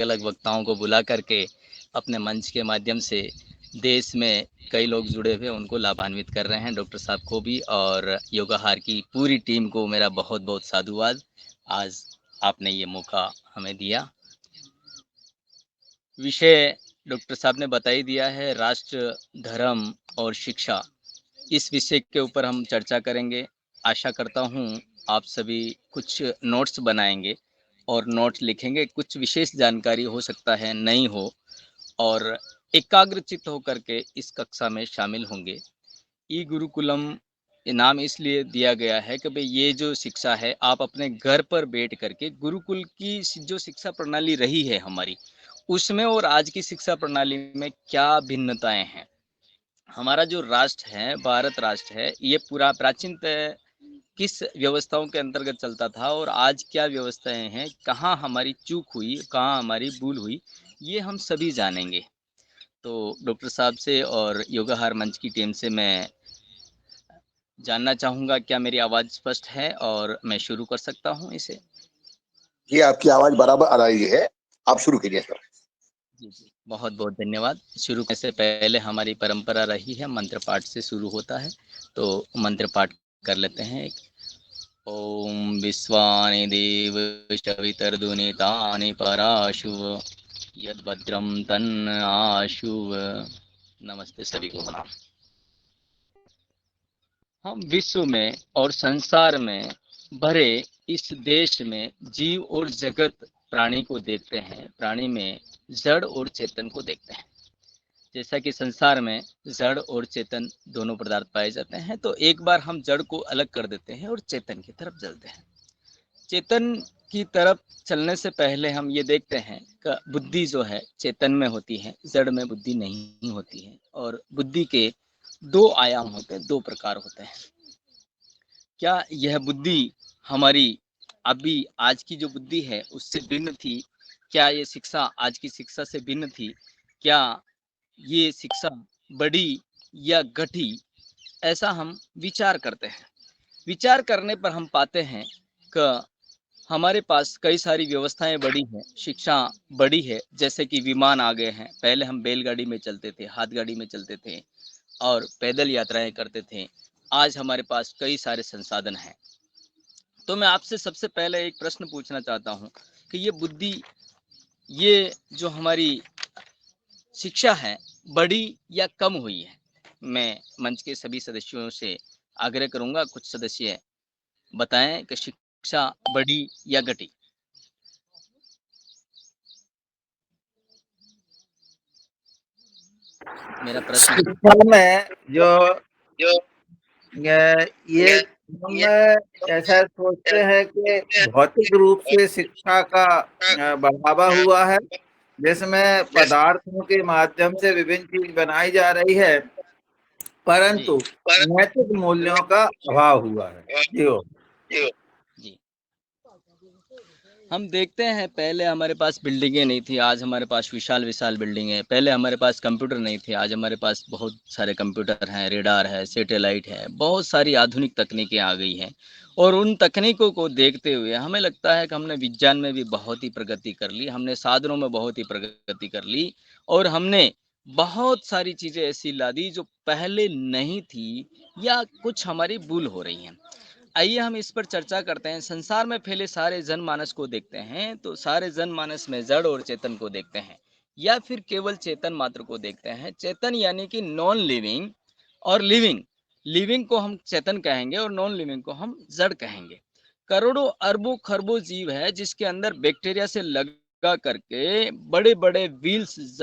अलग वक्ताओं को बुला करके अपने मंच के माध्यम से देश में कई लोग जुड़े हुए उनको लाभान्वित कर रहे हैं। डॉक्टर साहब को भी और योगाहार की पूरी टीम को मेरा बहुत बहुत साधुवाद। आज आपने ये मौका हमें दिया। विषय डॉक्टर साहब ने बता ही दिया है, राष्ट्र, धर्म और शिक्षा। इस विषय के ऊपर हम चर्चा करेंगे। आशा करता हूँ आप सभी कुछ नोट्स बनाएंगे और नोट्स लिखेंगे। कुछ विशेष जानकारी हो सकता है नहीं हो और एकाग्रचित्त होकर के इस कक्षा में शामिल होंगे। ई गुरुकुलम ये नाम इसलिए दिया गया है कि भाई ये जो शिक्षा है आप अपने घर पर बैठ करके गुरुकुल की जो शिक्षा प्रणाली रही है हमारी, उसमें और आज की शिक्षा प्रणाली में क्या भिन्नताएं हैं। हमारा जो राष्ट्र है, भारत राष्ट्र है, ये पूरा प्राचीन किस व्यवस्थाओं के अंतर्गत चलता था और आज क्या व्यवस्थाएं हैं, कहाँ हमारी चूक हुई, कहाँ हमारी भूल हुई, ये हम सभी जानेंगे। तो डॉक्टर साहब से और योगाहार मंच की टीम से मैं जानना चाहूँगा क्या मेरी आवाज़ स्पष्ट है और मैं शुरू कर सकता हूँ इसे? जी, आपकी आवाज बराबर आ रही है, आप शुरू कीजिए सर। जी जी, बहुत बहुत धन्यवाद। शुरू करने से पहले हमारी परंपरा रही है मंत्र पाठ से शुरू होता है, तो मंत्र पाठ कर लेते हैं। ओम विश्वानि देव सवितर्दुनितानि पराशुव यद्भद्रं तन्न आशुव। नमस्ते सभी को प्रणाम। हम विश्व में और संसार में भरे इस देश में जीव और जगत प्राणी को देखते हैं। प्राणी में जड़ और चेतन को देखते हैं। जैसा कि संसार में जड़ और चेतन दोनों पदार्थ पाए जाते हैं, तो एक बार हम जड़ को अलग कर देते हैं और चेतन की तरफ चलते हैं। चेतन की तरफ चलने से पहले हम ये देखते हैं कि बुद्धि जो है चेतन में होती है, जड़ में बुद्धि नहीं होती है। और बुद्धि के दो आयाम होते हैं, दो प्रकार होते हैं। क्या यह बुद्धि हमारी अभी आज की जो बुद्धि है उससे भिन्न थी? क्या ये शिक्षा आज की शिक्षा से भिन्न थी? क्या ये शिक्षा बढ़ी या घटी? ऐसा हम विचार करते हैं। विचार करने पर हम पाते हैं कि हमारे पास कई सारी व्यवस्थाएं बढ़ी हैं, शिक्षा बढ़ी है। जैसे कि विमान आ गए हैं। पहले हम बैलगाड़ी में चलते थे, हाथ गाड़ी में चलते थे और पैदल यात्राएं करते थे। आज हमारे पास कई सारे संसाधन हैं। तो मैं आपसे सबसे पहले एक प्रश्न पूछना चाहता हूँ कि ये बुद्धि, ये जो हमारी शिक्षा है, बढ़ी या कम हुई है? मैं मंच के सभी सदस्यों से आग्रह करूंगा, कुछ सदस्य बताएं कि शिक्षा बढ़ी या घटी। मेरा प्रश्न शिक्षा में जो जो ये हम ऐसा सोचते हैं कि भौतिक रूप से शिक्षा का बढ़ावा हुआ है, जिसमें पदार्थों के माध्यम से विभिन्न चीज बनाई जा रही है, जी परंतु नैतिक मूल्यों का अभाव हुआ है। जी हो। जी, हम देखते हैं पहले हमारे पास बिल्डिंगें नहीं थी, आज हमारे पास विशाल विशाल बिल्डिंग है। पहले हमारे पास कंप्यूटर नहीं थे, आज हमारे पास बहुत सारे कंप्यूटर हैं, रेडार है, सैटेलाइट है, बहुत सारी आधुनिक तकनीकें आ गई हैं। और उन तकनीकों को देखते हुए हमें लगता है कि हमने विज्ञान में भी बहुत ही प्रगति कर ली, हमने साधनों में बहुत ही प्रगति कर ली और हमने बहुत सारी चीज़ें ऐसी ला दी जो पहले नहीं थी या कुछ हमारी भूल हो रही हैं। आइए हम इस पर चर्चा करते हैं। संसार में फैले सारे जनमानस को देखते हैं, तो सारे जनमानस में जड़ और चेतन को देखते हैं या फिर केवल चेतन मात्र को देखते हैं। चेतन यानी कि नॉन लिविंग और लिविंग। लिविंग को हम चेतन कहेंगे और नॉन लिविंग को हम जड़ कहेंगे। करोड़ों अरबों खरबों जीव है जिसके अंदर बैक्टीरिया से लगा करके बड़े बड़े व्हील्स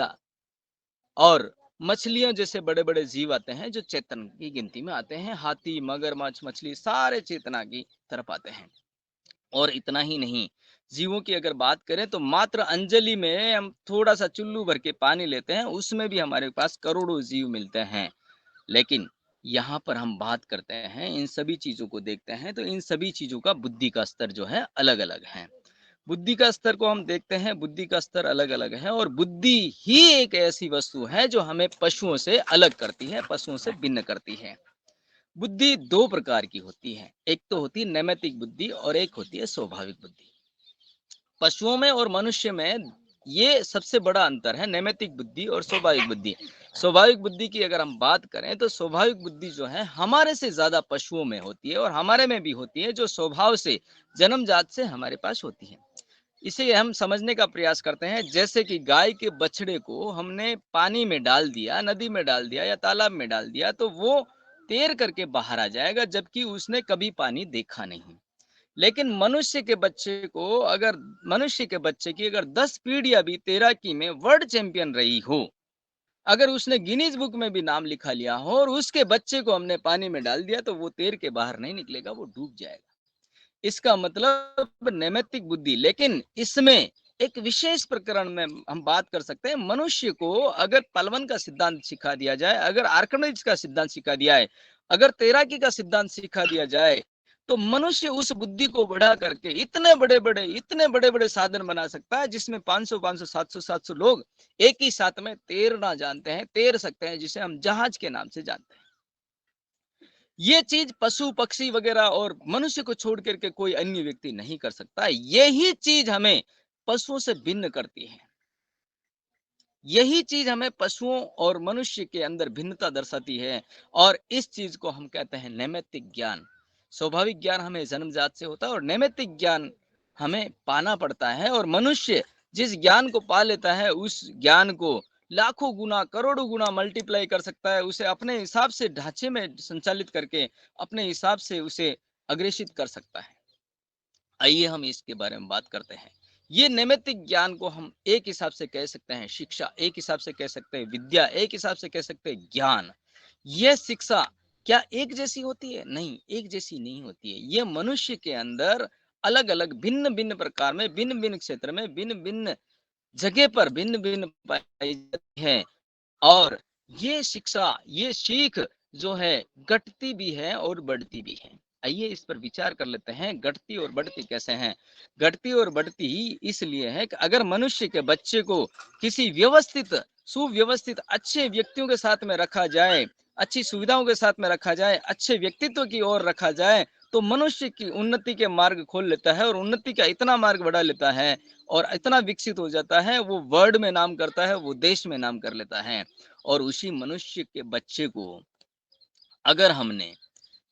और मछलियां जैसे बड़े बड़े जीव आते हैं जो चेतन की गिनती में आते हैं। हाथी, मगरमच्छ, मछली सारे चेतना की तरफ आते हैं। और इतना ही नहीं, जीवों की अगर बात करें तो मात्र अंजलि में हम थोड़ा सा चुल्लू भर के पानी लेते हैं, उसमें भी हमारे पास करोड़ों जीव मिलते हैं। लेकिन यहाँ पर हम बात करते हैं, इन सभी चीजों को देखते हैं, तो इन सभी चीजों का बुद्धि का स्तर जो है अलग अलग है। बुद्धि का स्तर को हम देखते हैं, बुद्धि का स्तर अलग अलग है और बुद्धि ही एक ऐसी वस्तु है जो हमें पशुओं से अलग करती है, पशुओं से भिन्न करती है। बुद्धि दो प्रकार की होती है, एक तो होती है नैमित्तिक बुद्धि और एक होती है स्वाभाविक बुद्धि। पशुओं में और मनुष्य में ये सबसे बड़ा अंतर है नैमित्तिक बुद्धि और स्वाभाविक बुद्धि। स्वाभाविक बुद्धि की अगर हम बात करें तो स्वाभाविक बुद्धि जो है हमारे से ज्यादा पशुओं में होती है और हमारे में भी होती है, जो स्वभाव से जन्मजात से हमारे पास होती है। इसे हम समझने का प्रयास करते हैं, जैसे कि गाय के बछड़े को हमने पानी में डाल दिया, नदी में डाल दिया या तालाब में डाल दिया, तो वो तैर करके बाहर आ जाएगा, जबकि उसने कभी पानी देखा नहीं। लेकिन मनुष्य के बच्चे की अगर 10 पीढ़ियां भी तैराकी में वर्ल्ड चैंपियन रही हो, अगर उसने गिनीज बुक में भी नाम लिखा लिया हो और उसके बच्चे को हमने पानी में डाल दिया, तो वो तैर के बाहर नहीं निकलेगा, वो डूब जाएगा। इसका मतलब नैमित्तिक बुद्धि। लेकिन इसमें एक विशेष प्रकरण में हम बात कर सकते हैं। मनुष्य को अगर पलवन का सिद्धांत सिखा दिया जाए, अगर आर्किमिडीज का सिद्धांत सिखा दिया है, अगर तैराकी का सिद्धांत सिखा दिया जाए, तो मनुष्य उस बुद्धि को बढ़ा करके इतने बड़े बड़े साधन बना सकता है, जिसमें 500 500 700 लोग एक ही साथ में तैरना जानते हैं, तैर सकते हैं, जिसे हम जहाज के नाम से जानते हैं। ये चीज पशु पक्षी वगैरह और मनुष्य को छोड़ करके कोई अन्य व्यक्ति नहीं कर सकता। यही चीज हमें पशुओं से भिन्न करती है। यही चीज हमें पशुओं और मनुष्य के अंदर भिन्नता दर्शाती है, और इस चीज को हम कहते हैं नैमित्तिक ज्ञान। स्वाभाविक ज्ञान हमें जन्मजात से होता है और नैमित्तिक ज्ञान हमें पाना पड़ता है। और मनुष्य जिस ज्ञान को पा लेता है, उस ज्ञान को लाखों गुना करोड़ों गुना मल्टीप्लाई कर सकता है, उसे अपने हिसाब से ढांचे में संचालित करके अपने हिसाब से उसे अग्रेसित कर सकता है। आइए हम इसके बारे में बात करते हैं। ये नैमित्तिक ज्ञान को हम एक हिसाब से कह सकते हैं शिक्षा, एक हिसाब से कह सकते हैं विद्या, एक हिसाब से कह सकते हैं ज्ञान। यह शिक्षा क्या एक जैसी होती है? नहीं, एक जैसी नहीं होती है। ये मनुष्य के अंदर अलग अलग भिन्न भिन्न प्रकार में, भिन्न भिन्न क्षेत्र में, भिन्न भिन्न जगह पर भिन्न भिन्न पाई जाती है। और ये शिक्षा, ये सीख जो है, घटती भी है और बढ़ती भी है। आइए इस पर विचार कर लेते हैं, घटती और बढ़ती कैसे हैं। घटती और बढ़ती ही इसलिए है कि अगर मनुष्य के बच्चे को किसी व्यवस्थित, सुव्यवस्थित, अच्छे व्यक्तियों के साथ में रखा जाए, अच्छी सुविधाओं के साथ में रखा जाए, अच्छे व्यक्तित्व की ओर रखा जाए, तो मनुष्य की उन्नति के मार्ग खोल लेता है और उन्नति का इतना मार्ग बढ़ा लेता है और इतना विकसित हो जाता है, वो वर्ल्ड में नाम करता है, वो देश में नाम कर लेता है। और उसी मनुष्य के बच्चे को अगर हमने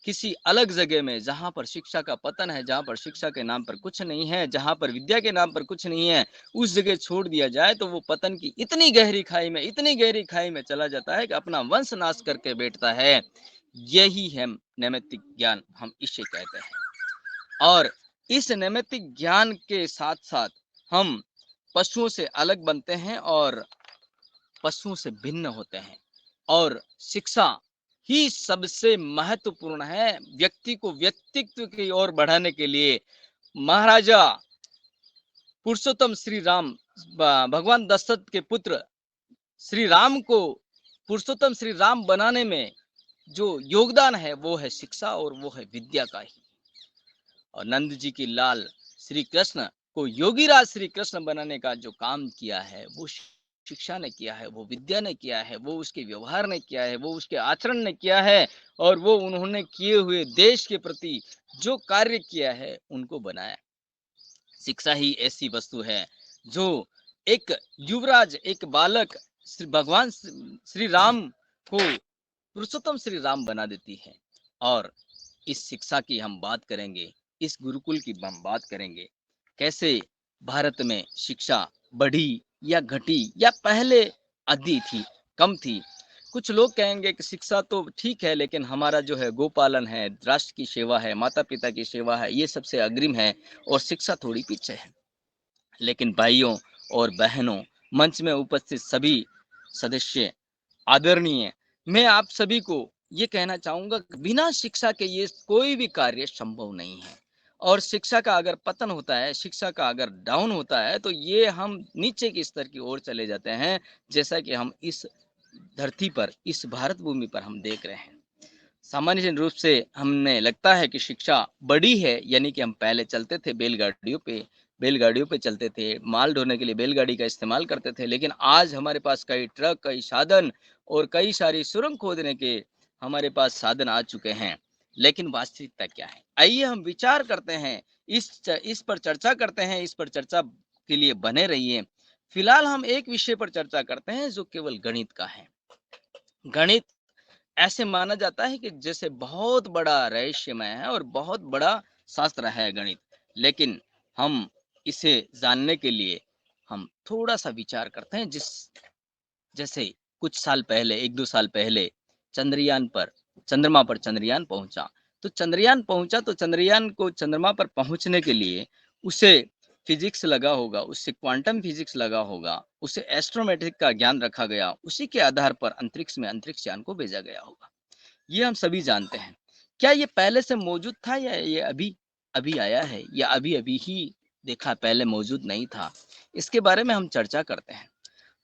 किसी अलग जगह में, जहां पर शिक्षा का पतन है, जहां पर शिक्षा के नाम पर कुछ नहीं है, जहां पर विद्या के नाम पर कुछ नहीं है, उस जगह छोड़ दिया जाए, तो वो पतन की इतनी गहरी खाई में, इतनी गहरी खाई में चला जाता है कि अपना वंश नाश करके बैठता है। यही है नैमित्तिक ज्ञान, हम इसे कहते हैं। और इस नैमित्तिक ज्ञान के साथ साथ हम पशुओं से अलग बनते हैं और पशुओं से भिन्न होते हैं। और शिक्षा ही सबसे महत्वपूर्ण है व्यक्ति को व्यक्तित्व की ओर बढ़ाने के लिए। महाराजा पुरुषोत्तम श्री राम, भगवान दशरथ के पुत्र श्री राम को पुरुषोत्तम श्री राम बनाने में जो योगदान है, वो है शिक्षा और वो है विद्या का ही। और नंद जी की लाल श्री कृष्ण को योगीराज श्री कृष्ण बनाने का जो काम किया है, वो शिक्षा ने किया है, वो विद्या ने किया है, वो उसके व्यवहार ने किया है, वो उसके आचरण ने किया है, और वो उन्होंने किए हुए देश के प्रति जो कार्य किया है, उनको बनाया। शिक्षा ही ऐसी वस्तु है जो एक युवराज, एक बालक भगवान श्री राम को पुरुषोत्तम श्री राम बना देती है। और इस शिक्षा की हम बात करेंगे, इस गुरुकुल की हम बात करेंगे, कैसे भारत में शिक्षा बढ़ी या घटी या पहले आधी थी, कम थी। कुछ लोग कहेंगे कि शिक्षा तो ठीक है, लेकिन हमारा जो है गोपालन है, राष्ट्र की सेवा है, माता पिता की सेवा है, ये सबसे अग्रिम है और शिक्षा थोड़ी पीछे है। लेकिन भाइयों और बहनों, मंच में उपस्थित सभी सदस्य आदरणीय, मैं आप सभी को ये कहना चाहूंगा कि बिना शिक्षा के ये कोई भी कार्य संभव नहीं है। और शिक्षा का अगर पतन होता है, शिक्षा का अगर डाउन होता है, तो ये हम नीचे के स्तर की ओर चले जाते हैं, जैसा कि हम इस धरती पर, इस भारत भूमि पर हम देख रहे हैं। सामान्य रूप से हमने लगता है कि शिक्षा बड़ी है, यानी कि हम पहले चलते थे बैलगाड़ियों पे चलते थे, माल ढोने के लिए बैलगाड़ी का इस्तेमाल करते थे। लेकिन आज हमारे पास कई ट्रक, कई साधन और कई सारी सुरंग खोदने के हमारे पास साधन आ चुके हैं। लेकिन वास्तविकता क्या है? आइए हम विचार करते हैं, इस पर चर्चा करते हैं, इस पर चर्चा के लिए बने रहिए। फिलहाल हम एक विषय पर चर्चा करते हैं जो केवल गणित का है। गणित ऐसे माना जाता है कि जैसे बहुत बड़ा रहस्यमय है और बहुत बड़ा शास्त्र है गणित। लेकिन हम इसे जानने के लिए हम थोड़ा-सा विचार करते हैं जैसे कुछ साल पहले 1-2 साल पहले चंद्रमा पर चंद्रयान पहुँचा। तो चंद्रयान पहुँचा तो चंद्रयान को चंद्रमा पर पहुँचने के लिए उसे फिज़िक्स लगा होगा, उससे क्वांटम फिज़िक्स लगा होगा, उसे एस्ट्रोमेटिक का ज्ञान रखा गया, उसी के आधार पर अंतरिक्ष में अंतरिक्ष यान को भेजा गया होगा। ये हम सभी जानते हैं। क्या ये पहले से मौजूद था या ये अभी अभी आया है या अभी-अभी ही देखा पहले मौजूद नहीं था? इसके बारे में हम चर्चा करते हैं।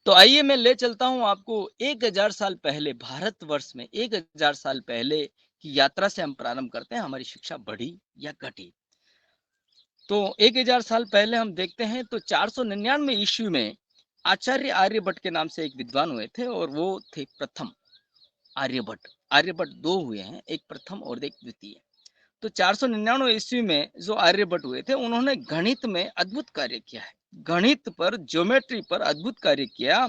तो आइए मैं ले चलता हूँ आपको 1000 साल पहले भारतवर्ष में 1000 साल पहले की यात्रा से हम प्रारंभ करते हैं, हमारी शिक्षा बढ़ी या घटी। तो 1000 साल पहले हम देखते हैं तो 499 ईस्वी में आचार्य आर्यभट्ट के नाम से एक विद्वान हुए थे और वो थे प्रथम आर्यभट्ट। आर्यभट्ट 2 हुए हैं, एक प्रथम और एक द्वितीय। तो 499 ईस्वी में जो आर्यभट्ट हुए थे उन्होंने गणित में अद्भुत कार्य किया है। गणित पर ज्योमेट्री पर अद्भुत कार्य किया,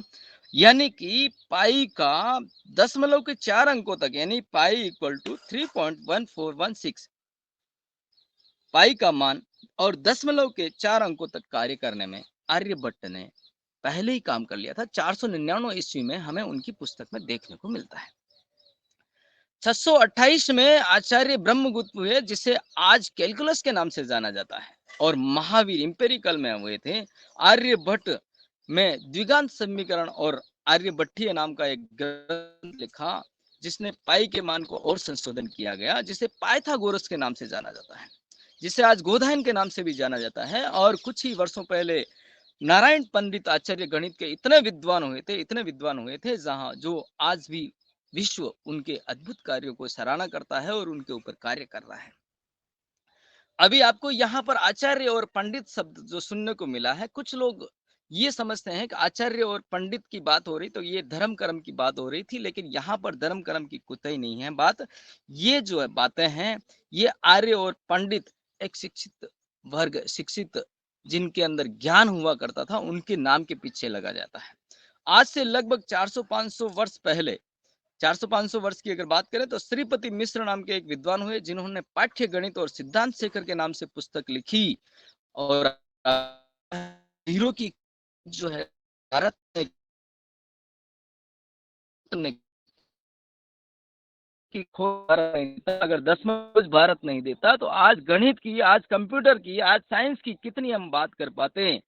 यानी कि पाई का दशमलव के 4 अंकों तक यानी पाई इक्वल टू 3.1416 पाई का मान और दशमलव के 4 अंकों तक कार्य करने में आर्यभट्ट ने पहले ही काम कर लिया था। 499 ईस्वी में हमें उनकी पुस्तक में देखने को मिलता है। 628 में आचार्य ब्रह्मगुप्त हुए जिसे आज कैलकुलस के नाम से जाना जाता है और महावीर इंपेरिकल में हुए थे। आर्यभट्ट में द्विघात समीकरण और आर्यभट्टीय नाम का एक ग्रंथ लिखा जिसने पाई के मान को और संशोधन किया गया, जिसे पाइथागोरस के नाम से जाना जाता है, जिसे आज गोधायन के नाम से भी जाना जाता है। और कुछ ही वर्षों पहले नारायण पंडित आचार्य गणित के इतने विद्वान हुए थे जहां जो आज भी विश्व उनके अद्भुत कार्यों को सराहना करता है और उनके ऊपर कार्य कर रहा है। अभी आपको यहाँ पर आचार्य और पंडित शब्द जो सुनने को मिला है, कुछ लोग ये समझते हैं कि आचार्य और पंडित की बात हो रही तो ये धर्म कर्म की बात हो रही थी, लेकिन यहाँ पर धर्म कर्म की कुतई नहीं है बात। ये जो है बातें हैं, ये आर्य और पंडित एक शिक्षित वर्ग, शिक्षित जिनके अंदर ज्ञान हुआ करता था, उनके नाम के पीछे लगा जाता है। आज से लगभग 400-500 वर्ष पहले 400-500 वर्ष की अगर बात करें तो श्रीपति मिश्र नाम के एक विद्वान हुए जिन्होंने पाठ्य गणित और सिद्धांत शेखर के नाम से पुस्तक लिखी और हीरो की जो है भारत ने की खोज अगर 10 भारत नहीं देता तो आज गणित की, आज कंप्यूटर की, आज साइंस की कितनी हम बात कर पाते हैं।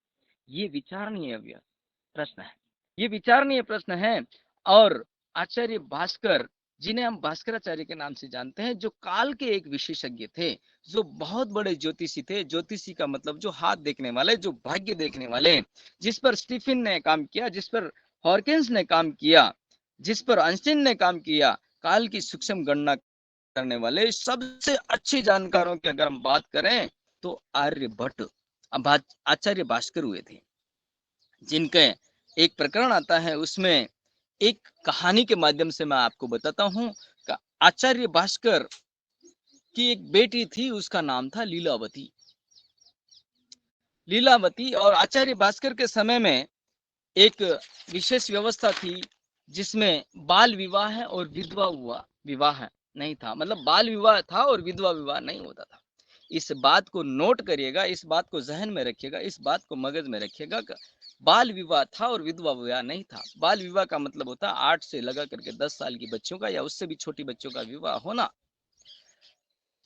ये विचारणीय प्रश्न है, ये विचारणीय प्रश्न है। और आचार्य भास्कर जिन्हें हम भास्कराचार्य के नाम से जानते हैं, जो काल के एक विशेषज्ञ थे, जो बहुत बड़े ज्योतिषी थे। ज्योतिषी का मतलब जो हाथ देखने वाले, जो भाग्य देखने वाले, जिस पर स्टीफन ने काम किया, जिस पर हॉकिंस ने काम किया, जिस पर आइंस्टीन ने काम किया, काल की सूक्ष्म गणना करने वाले सबसे अच्छे जानकारों की अगर हम बात करें तो आर्यभट्ट आचार्य भास्कर हुए थे, जिनके एक प्रकरण आता है उसमें एक कहानी के माध्यम से मैं आपको बताता हूँ। आचार्य भास्कर की एक बेटी थी, उसका नाम था लीलावती। लीलावती और आचार्य भास्कर के समय में एक विशेष व्यवस्था थी जिसमें बाल विवाह और विधवा विवाह नहीं था, मतलब बाल विवाह था और विधवा विवाह नहीं होता था। इस बात को नोट करिएगा, इस बात को जहन में रखिएगा, इस बात को मगज में रखिएगा। बाल विवाह था और विधवा विवाह नहीं था। बाल विवाह का मतलब होता है 8 से लगा करके 10 साल की बच्चों का या उससे भी छोटी बच्चों का विवाह होना।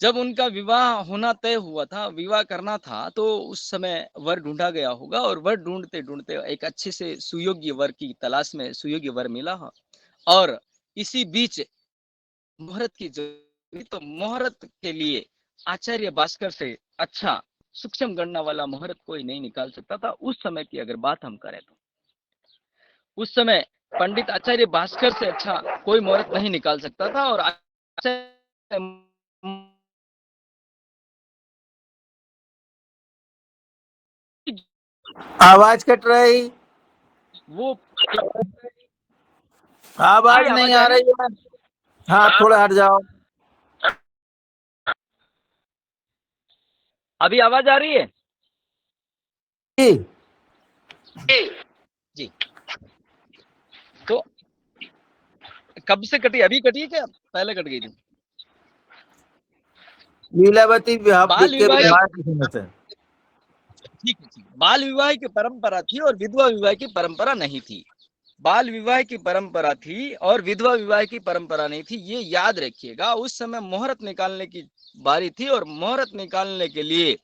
जब उनका विवाह होना तय हुआ था, विवाह करना था, तो उस समय वर ढूंढा गया होगा और वर ढूंढते ढूंढते एक अच्छे से सुयोग्य वर की तलाश में सुयोग्य वर मिला और इसी बीच मुहूर्त की जरूरत, तो मुहूर्त के लिए आचार्य भास्कर से अच्छा सूक्ष्म गणना वाला मुहूर्त कोई नहीं निकाल सकता था। उस समय की अगर बात हम करें तो उस समय पंडित आचार्य भास्कर से अच्छा कोई मुहूर्त नहीं निकाल सकता था। और आवाज कट रही, वो आवाज नहीं आ रही है। हाँ, थोड़ा हट जाओ। अभी आवाज आ रही है? जी। तो कब से कटी, अभी कटी है क्या पहले कट गई थी? लीलावती विवाह बाल के विवाह विवाह के समय से। ठीक है, ठीक। बाल विवाह की परंपरा थी और विधवा विवाह की परंपरा नहीं थी। बाल विवाह की परंपरा थी और विधवा विवाह की परंपरा नहीं थी, ये याद रखिएगा। उस समय मुहूर्त निकालने की बारी थी और मुहूर्त निकालने के लिए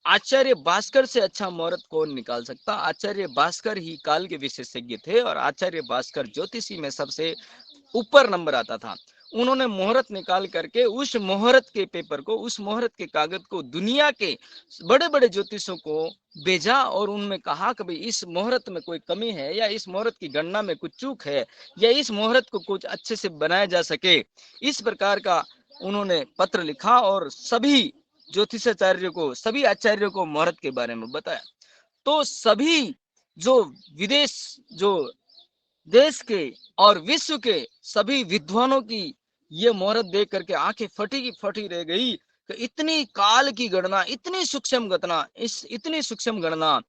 आचार्य भास्कर से अच्छा मुहूर्त कौन निकाल सकता? आचार्य भास्कर ही काल के विशेषज्ञ थे और आचार्य भास्कर ज्योतिषी में सबसे ऊपर नंबर आता था। उन्होंने मुहूर्त निकाल करके उस मुहूर्त के पेपर को, उस मुहूर्त के कागज को दुनिया के बड़े बड़े ज्योतिषों को भेजा और उनमें कहा कि भाई इस मुहूर्त में कोई कमी है या इस मुहूर्त की गणना में कुछ चूक है या इस मुहूर्त को कुछ अच्छे से बनाया जा सके, इस प्रकार का उन्होंने पत्र लिखा और सभी ज्योतिषाचार्यों को, सभी आचार्यों को मुहूर्त के बारे में बताया। तो सभी जो विदेश, जो देश के और विश्व के सभी विद्वानों की ये मुहूर्त देख करके आंखें फटी की फटी रह गई कि इतनी काल की गणना, इतनी सूक्ष्म गणना, इतनी सूक्ष्म गणना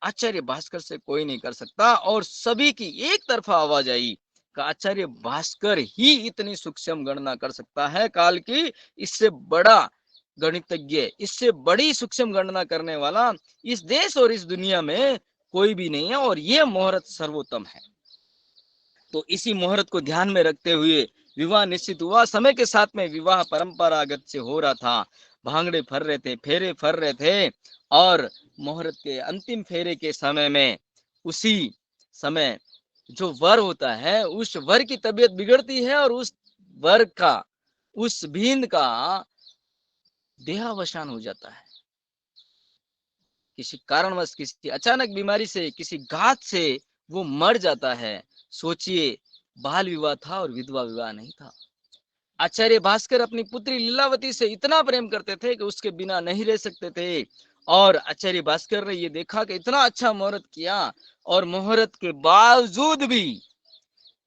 आचार्य भास्कर से कोई नहीं कर सकता। और सभी की एक तरफा आवाज आई कि आचार्य भास्कर ही इतनी सूक्ष्म गणना कर सकता है काल की, इससे बड़ा गणितज्ञ, इससे बड़ी सूक्ष्म गणना करने वाला इस देश और इस दुनिया में कोई भी नहीं है और ये मुहूर्त सर्वोत्तम है। तो इसी मुहूर्त को ध्यान में रखते हुए विवाह निश्चित हुआ। समय के साथ में विवाह परंपरागत से हो रहा था, भांगड़े फर रहे थे, फेरे फर रहे थे और मुहूर्त के अंतिम फेरे के समय में उसी समय जो वर होता है उस वर की तबीयत बिगड़ती है और उस वर का, उस भिंद का देहावसान हो जाता है। किसी कारणवश, किसी अचानक बीमारी से, किसी घात से वो मर जाता है। सोचिए, बाल विवाह था और विधवा विवाह नहीं था। आचार्य भास्कर अपनी पुत्री लीलावती से इतना प्रेम करते थे कि उसके बिना नहीं रह सकते थे और आचार्य भास्कर ने ये देखा कि इतना अच्छा मुहूर्त किया और मुहूर्त के बावजूद भी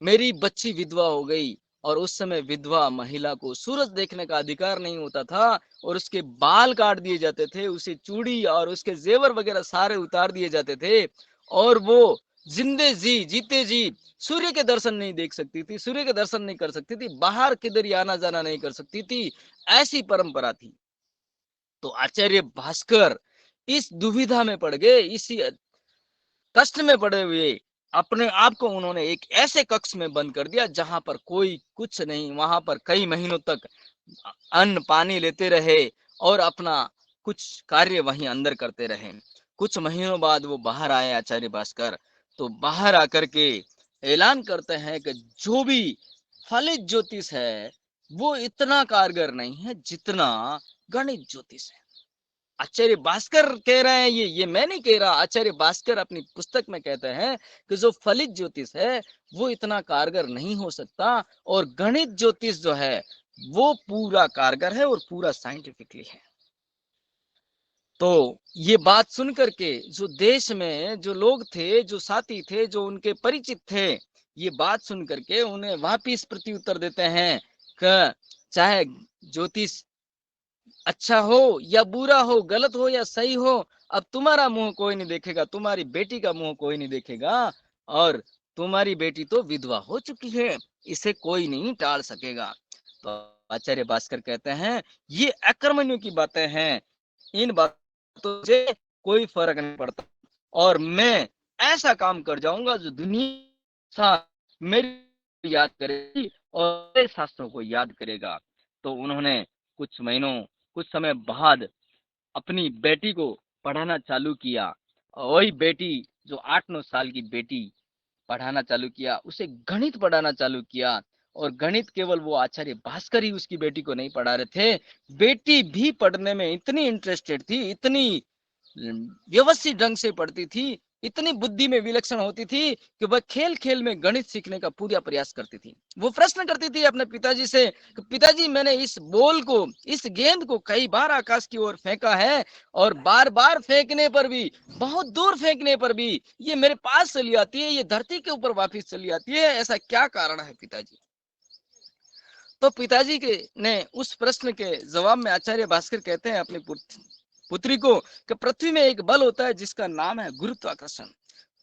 मेरी बच्ची विधवा हो गई। और उस समय विधवा महिला को सूरज देखने का अधिकार नहीं होता था और उसके बाल काट दिए जाते थे, उसे चूड़ी और उसके जेवर वगैरह सारे उतार दिए जाते थे और वो जिंदे जी, जीते जी सूर्य के दर्शन नहीं देख सकती थी, सूर्य के दर्शन नहीं कर सकती थी, बाहर किधर आना जाना नहीं कर सकती थी, ऐसी परंपरा थी। तो आचार्य भास्कर इस दुविधा में पड़ गए, इसी कष्ट में पड़े हुए अपने आप को उन्होंने एक ऐसे कक्ष में बंद कर दिया जहां पर कोई कुछ नहीं, वहां पर कई महीनों तक अन्न पानी लेते रहे और अपना कुछ कार्य वहीं अंदर करते रहे। कुछ महीनों बाद वो बाहर आए आचार्य भास्कर, तो बाहर आकर के ऐलान करते हैं कि जो भी फलित ज्योतिष है वो इतना कारगर नहीं है जितना गणित ज्योतिष है। आचार्य भास्कर कह रहे हैं, ये मैं नहीं कह रहा, आचार्य भास्कर अपनी पुस्तक में कहते हैं कि जो फलित ज्योतिष है वो इतना कारगर नहीं हो सकता और गणित ज्योतिष जो है वो पूरा कारगर है और पूरा साइंटिफिकली है। तो ये बात सुन करके जो देश में जो लोग थे, जो साथी थे, जो उनके परिचित थे, ये बात सुन करके उन्हें वापिस प्रत्युत्तर देते हैं कि चाहे ज्योतिष अच्छा हो या बुरा हो, गलत हो या सही हो, अब तुम्हारा मुंह कोई नहीं देखेगा, तुम्हारी बेटी का मुंह कोई नहीं देखेगा और तुम्हारी बेटी तो विधवा हो चुकी है, इसे कोई नहीं टाल सकेगा। तो आचार्य भास्कर कहते हैं ये अकर्मण्यों की बातें हैं, इन बातों से कोई फर्क नहीं पड़ता और मैं ऐसा काम कर जाऊंगा जो दुनिया मेरी याद करेगी और शास्त्रों को याद करेगा। तो उन्होंने कुछ महीनों, कुछ समय बाद अपनी बेटी को पढ़ाना चालू किया। वही बेटी जो 8-9 साल की बेटी पढ़ाना चालू किया, उसे गणित पढ़ाना चालू किया और गणित केवल वो आचार्य भास्कर ही उसकी बेटी को नहीं पढ़ा रहे थे, बेटी भी पढ़ने में इतनी इंटरेस्टेड थी, इतनी व्यवस्थित ढंग से पढ़ती थी, इतनी बुद्धि में विलक्षण होती थी कि वह खेल खेल में गणित सीखने का पूरा प्रयास करती थी। वो प्रश्न करती थी अपने पिताजी से कि पिताजी मैंने इस बॉल को, इस गेंद को कई बार आकाश की ओर फेंका है और बार बार फेंकने पर भी, बहुत दूर फेंकने पर भी ये मेरे पास चली आती है, ये धरती के ऊपर वापस चली आती है, ऐसा क्या कारण है पिताजी? तो पिताजी के ने उस प्रश्न के जवाब में आचार्य भास्कर कहते हैं अपनी पुत्री को कि पृथ्वी में एक बल होता है जिसका नाम है गुरुत्वाकर्षण।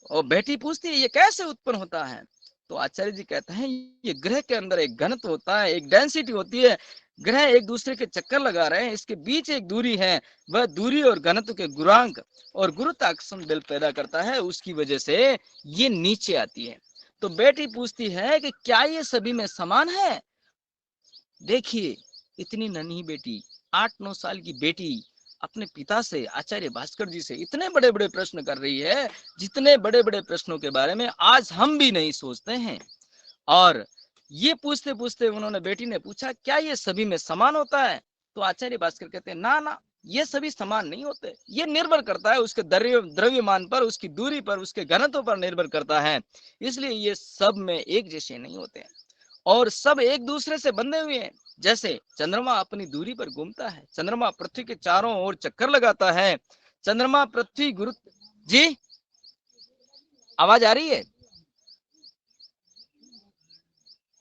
और बेटी पूछती है ये कैसे उत्पन्न होता है? तो आचार्य जी कहते हैं ये ग्रह के अंदर एक घनत्व होता है, एक डेंसिटी होती है। ग्रह एक दूसरे के चक्कर लगा रहे हैं, इसके बीच एक दूरी है, वह दूरी और घनत्व के गुणांक और गुरुत्वाकर्षण बल पैदा करता है, उसकी वजह से ये नीचे आती है। तो बेटी पूछती है कि क्या ये सभी में समान है? देखिए, इतनी नन्ही बेटी, 8-9 साल की बेटी अपने पिता से, आचार्य भास्कर जी से इतने बड़े बड़े प्रश्न कर रही है, जितने बड़े बड़े प्रश्नों के बारे में आज हम भी नहीं सोचते हैं। और ये पूछते पूछते उन्होंने, बेटी ने पूछा क्या ये सभी में समान होता है? तो आचार्य भास्कर कहते हैं ना ना, ये सभी समान नहीं होते, ये निर्भर करता है उसके द्रव्यमान पर, उसकी दूरी पर, उसके घनत्व पर निर्भर करता है, इसलिए ये सब में एक जैसे नहीं होते हैं और सब एक दूसरे से बंधे हुए हैं। जैसे चंद्रमा अपनी दूरी पर घूमता है, चंद्रमा पृथ्वी के चारों ओर चक्कर लगाता है, चंद्रमा पृथ्वी गुरु जी आवाज आ रही है?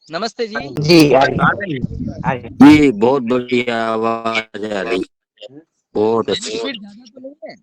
नमस्ते जी। जी आ रही है। जी बहुत बढ़िया आवाज आ रही, बहुत अच्छी। स्पीड ज्यादा तो नहीं है?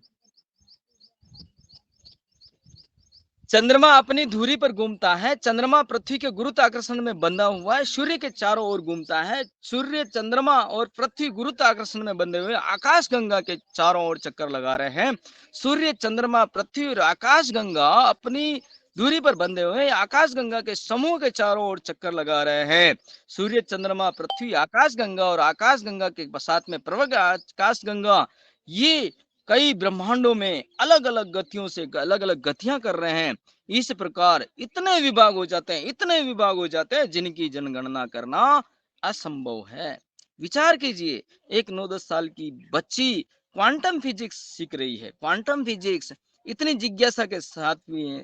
चंद्रमा अपनी धुरी पर घूमता है, चंद्रमा पृथ्वी के गुरुत्वाकर्षण में बंधा हुआ है, सूर्य के चारों ओर घूमता है, सूर्य चंद्रमा और पृथ्वी गुरुत्वाकर्षण में बंधे हुए आकाश गंगा के चारों ओर चक्कर लगा रहे हैं। सूर्य चंद्रमा पृथ्वी और आकाश गंगा अपनी दूरी पर बंधे हुए आकाश गंगा के समूह के चारों ओर चक्कर लगा रहे हैं। सूर्य चंद्रमा पृथ्वी आकाश गंगा और आकाश गंगा के साथ में प्रवग आकाश गंगा, ये कई ब्रह्मांडों में अलग अलग गतियों से अलग अलग गतियां कर रहे हैं। इस प्रकार इतने विभाग हो जाते हैं, इतने विभाग हो जाते हैं जिनकी जनगणना करना असंभव है। विचार कीजिए, एक 9-10 साल की बच्ची क्वांटम फिजिक्स सीख रही है, क्वांटम फिजिक्स इतनी जिज्ञासा के साथ भी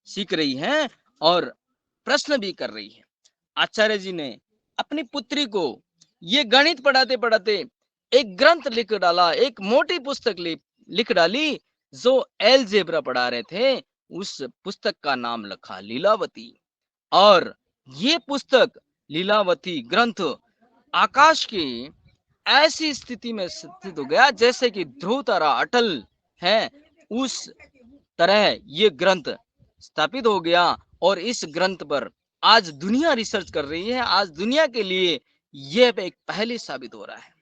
सीख रही है और प्रश्न भी कर रही है। आचार्य जी ने अपनी पुत्री को ये गणित पढ़ाते पढ़ाते एक ग्रंथ लिख डाला, एक मोटी पुस्तक लिख डाली जो एलजेब्रा पढ़ा रहे थे, उस पुस्तक का नाम लिखा लीलावती। और ये पुस्तक लीलावती ग्रंथ आकाश की ऐसी स्थिति में स्थित हो गया जैसे कि ध्रुव तारा अटल है, उस तरह ये ग्रंथ स्थापित हो गया। और इस ग्रंथ पर आज दुनिया रिसर्च कर रही है, आज दुनिया के लिए यह एक पहले साबित हो रहा है।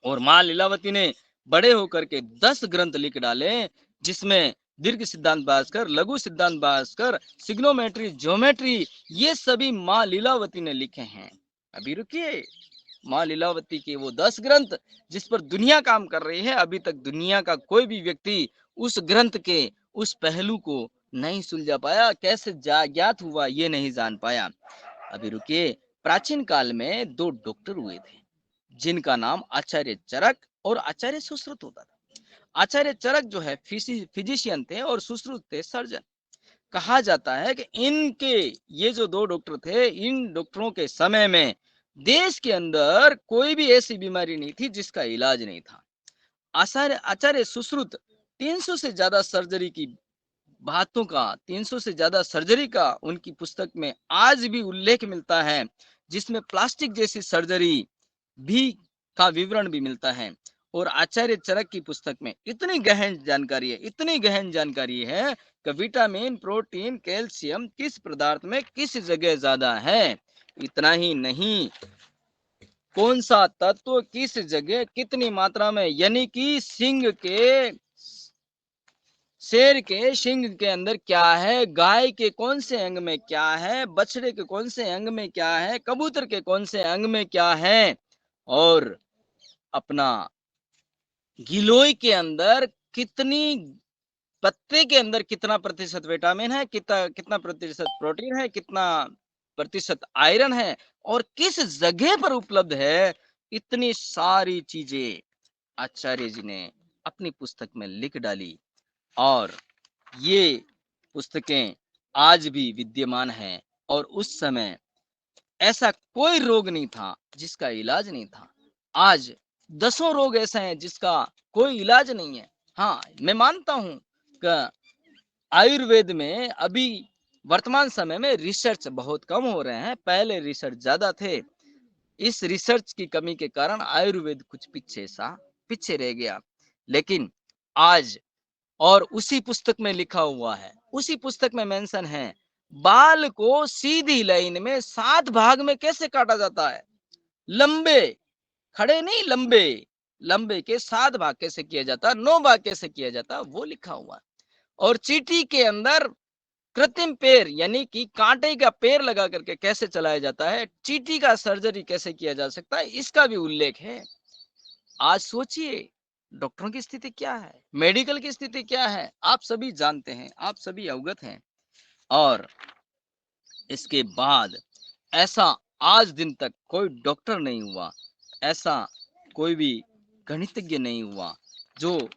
और मां लीलावती ने बड़े होकर के 10 ग्रंथ लिख डाले, जिसमें दीर्घ सिद्धांत भास्कर, लघु सिद्धांत भास्कर, सिग्नोमेट्री, ज्योमेट्री, ये सभी मां लीलावती ने लिखे हैं। अभी रुकिए, मां लीलावती के वो 10 ग्रंथ जिस पर दुनिया काम कर रही है, अभी तक दुनिया का कोई भी व्यक्ति उस ग्रंथ के उस पहलू को नहीं सुलझा पाया, कैसे ज्ञात हुआ ये नहीं जान पाया। अभी रुकिए, प्राचीन काल में 2 डॉक्टर हुए थे जिनका नाम आचार्य चरक और आचार्य सुश्रुत होता था। आचार्य चरक जो है फिजिशियन थे और सुश्रुत थे सर्जन। कहा जाता है कि इनके ये जो 2 डॉक्टर थे, इन डॉक्टरों के समय में देश के अंदर कोई भी ऐसी बीमारी नहीं थी जिसका इलाज नहीं था। आचार्य सुश्रुत 300 से ज्यादा सर्जरी की बातों का, 300 से ज्यादा सर्जरी का उनकी पुस्तक में आज भी उल्लेख मिलता है, जिसमें प्लास्टिक जैसी सर्जरी भी का विवरण भी मिलता है। और आचार्य चरक की पुस्तक में इतनी गहन जानकारी है, इतनी गहन जानकारी है कि विटामिन, प्रोटीन, कैल्शियम किस पदार्थ में किस जगह ज्यादा है। इतना ही नहीं, कौन सा तत्व किस जगह कितनी मात्रा में, यानी कि शेर के सिंग के अंदर क्या है, गाय के कौन से अंग में क्या है, बछड़े के कौन से अंग में क्या है, कबूतर के कौन से अंग में क्या है, और अपना गिलोय के अंदर कितनी, पत्ते के अंदर कितना प्रतिशत विटामिन है, कितना प्रतिशत प्रोटीन है, कितना प्रतिशत आयरन है और किस जगह पर उपलब्ध है, इतनी सारी चीजें आचार्य जी ने अपनी पुस्तक में लिख डाली। और ये पुस्तकें आज भी विद्यमान हैं। और उस समय ऐसा कोई रोग नहीं था जिसका इलाज नहीं था। आज 10 रोग ऐसे हैं जिसका कोई इलाज नहीं है। हाँ, मैं मानता हूं कि आयुर्वेद में अभी वर्तमान समय में रिसर्च बहुत कम हो रहे हैं, पहले रिसर्च ज्यादा थे। इस रिसर्च की कमी के कारण आयुर्वेद कुछ पीछे रह गया। लेकिन आज और उसी पुस्तक में लिखा हुआ है, उसी पुस्तक में मेंशन है, बाल को सीधी लाइन में 7 भाग में कैसे काटा जाता है, लंबे, खड़े नहीं, लंबे, लंबे के 7 भाग कैसे किया जाता, 9 भाग कैसे किया जाता, वो लिखा हुआ है। और चींटी के अंदर कृत्रिम पैर यानी कि कांटे का पैर लगा करके कैसे चलाया जाता है, चींटी का सर्जरी कैसे किया जा सकता है, इसका भी उल्लेख है। आज सोचिए डॉक्टरों की स्थिति क्या है, मेडिकल की स्थिति क्या है, आप सभी जानते हैं, आप सभी अवगत हैं। और इसके बाद ऐसा आज दिन तक कोई डॉक्टर नहीं हुआ, ऐसा कोई भी गणितज्ञ नहीं हुआ जो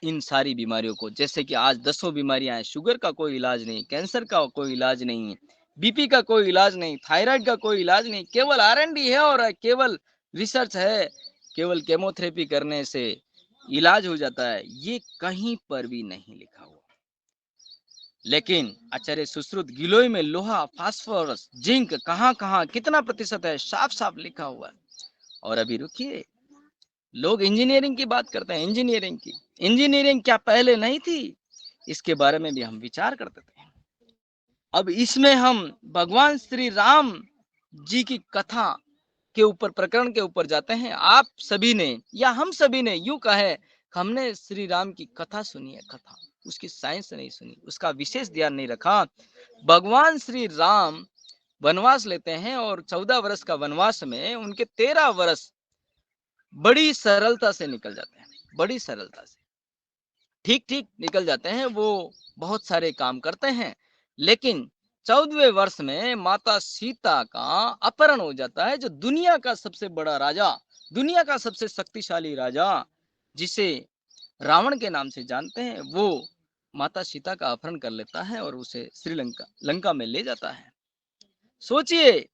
इन सारी बीमारियों को, जैसे कि आज 10 बीमारियां हैं, शुगर का कोई इलाज नहीं, कैंसर का कोई इलाज नहीं, बीपी का कोई इलाज नहीं, थायराइड का कोई इलाज नहीं, केवल R&D है और केवल रिसर्च है, केवल केमोथेरेपी करने से इलाज हो जाता है, ये कहीं पर भी नहीं लिखा हुआ। लेकिन आचार्य सुश्रुत गिलोय में लोहा, फास्फोरस, जिंक कहाँ कहाँ कितना प्रतिशत है, साफ साफ लिखा हुआ है। और अभी रुकिए, लोग इंजीनियरिंग की बात करते हैं, इंजीनियरिंग की, इंजीनियरिंग क्या पहले नहीं थी, इसके बारे में भी हम विचार करते थे। अब इसमें हम भगवान श्री राम जी की कथा के ऊपर, प्रकरण के ऊपर जाते हैं। आप सभी ने या हम सभी ने यूं कहे, हमने श्री राम की कथा सुनी है, कथा, उसकी साइंस नहीं सुनी, उसका विशेष ध्यान नहीं रखा। भगवान श्री राम वनवास लेते हैं और 14 वर्ष का वनवास में उनके 13 वर्ष बड़ी सरलता से निकल जाते हैं, बड़ी सरलता से ठीक ठीक निकल जाते हैं। वो बहुत सारे काम करते हैं, लेकिन 14वें वर्ष में माता सीता का अपहरण हो जाता है। जो दुनिया का सबसे बड़ा राजा, दुनिया का सबसे शक्तिशाली राजा, जिसे रावण के नाम से जानते हैं, वो माता सीता का अपहरण कर लेता है और उसे श्रीलंका, लंका में ले जाता है। सोचिए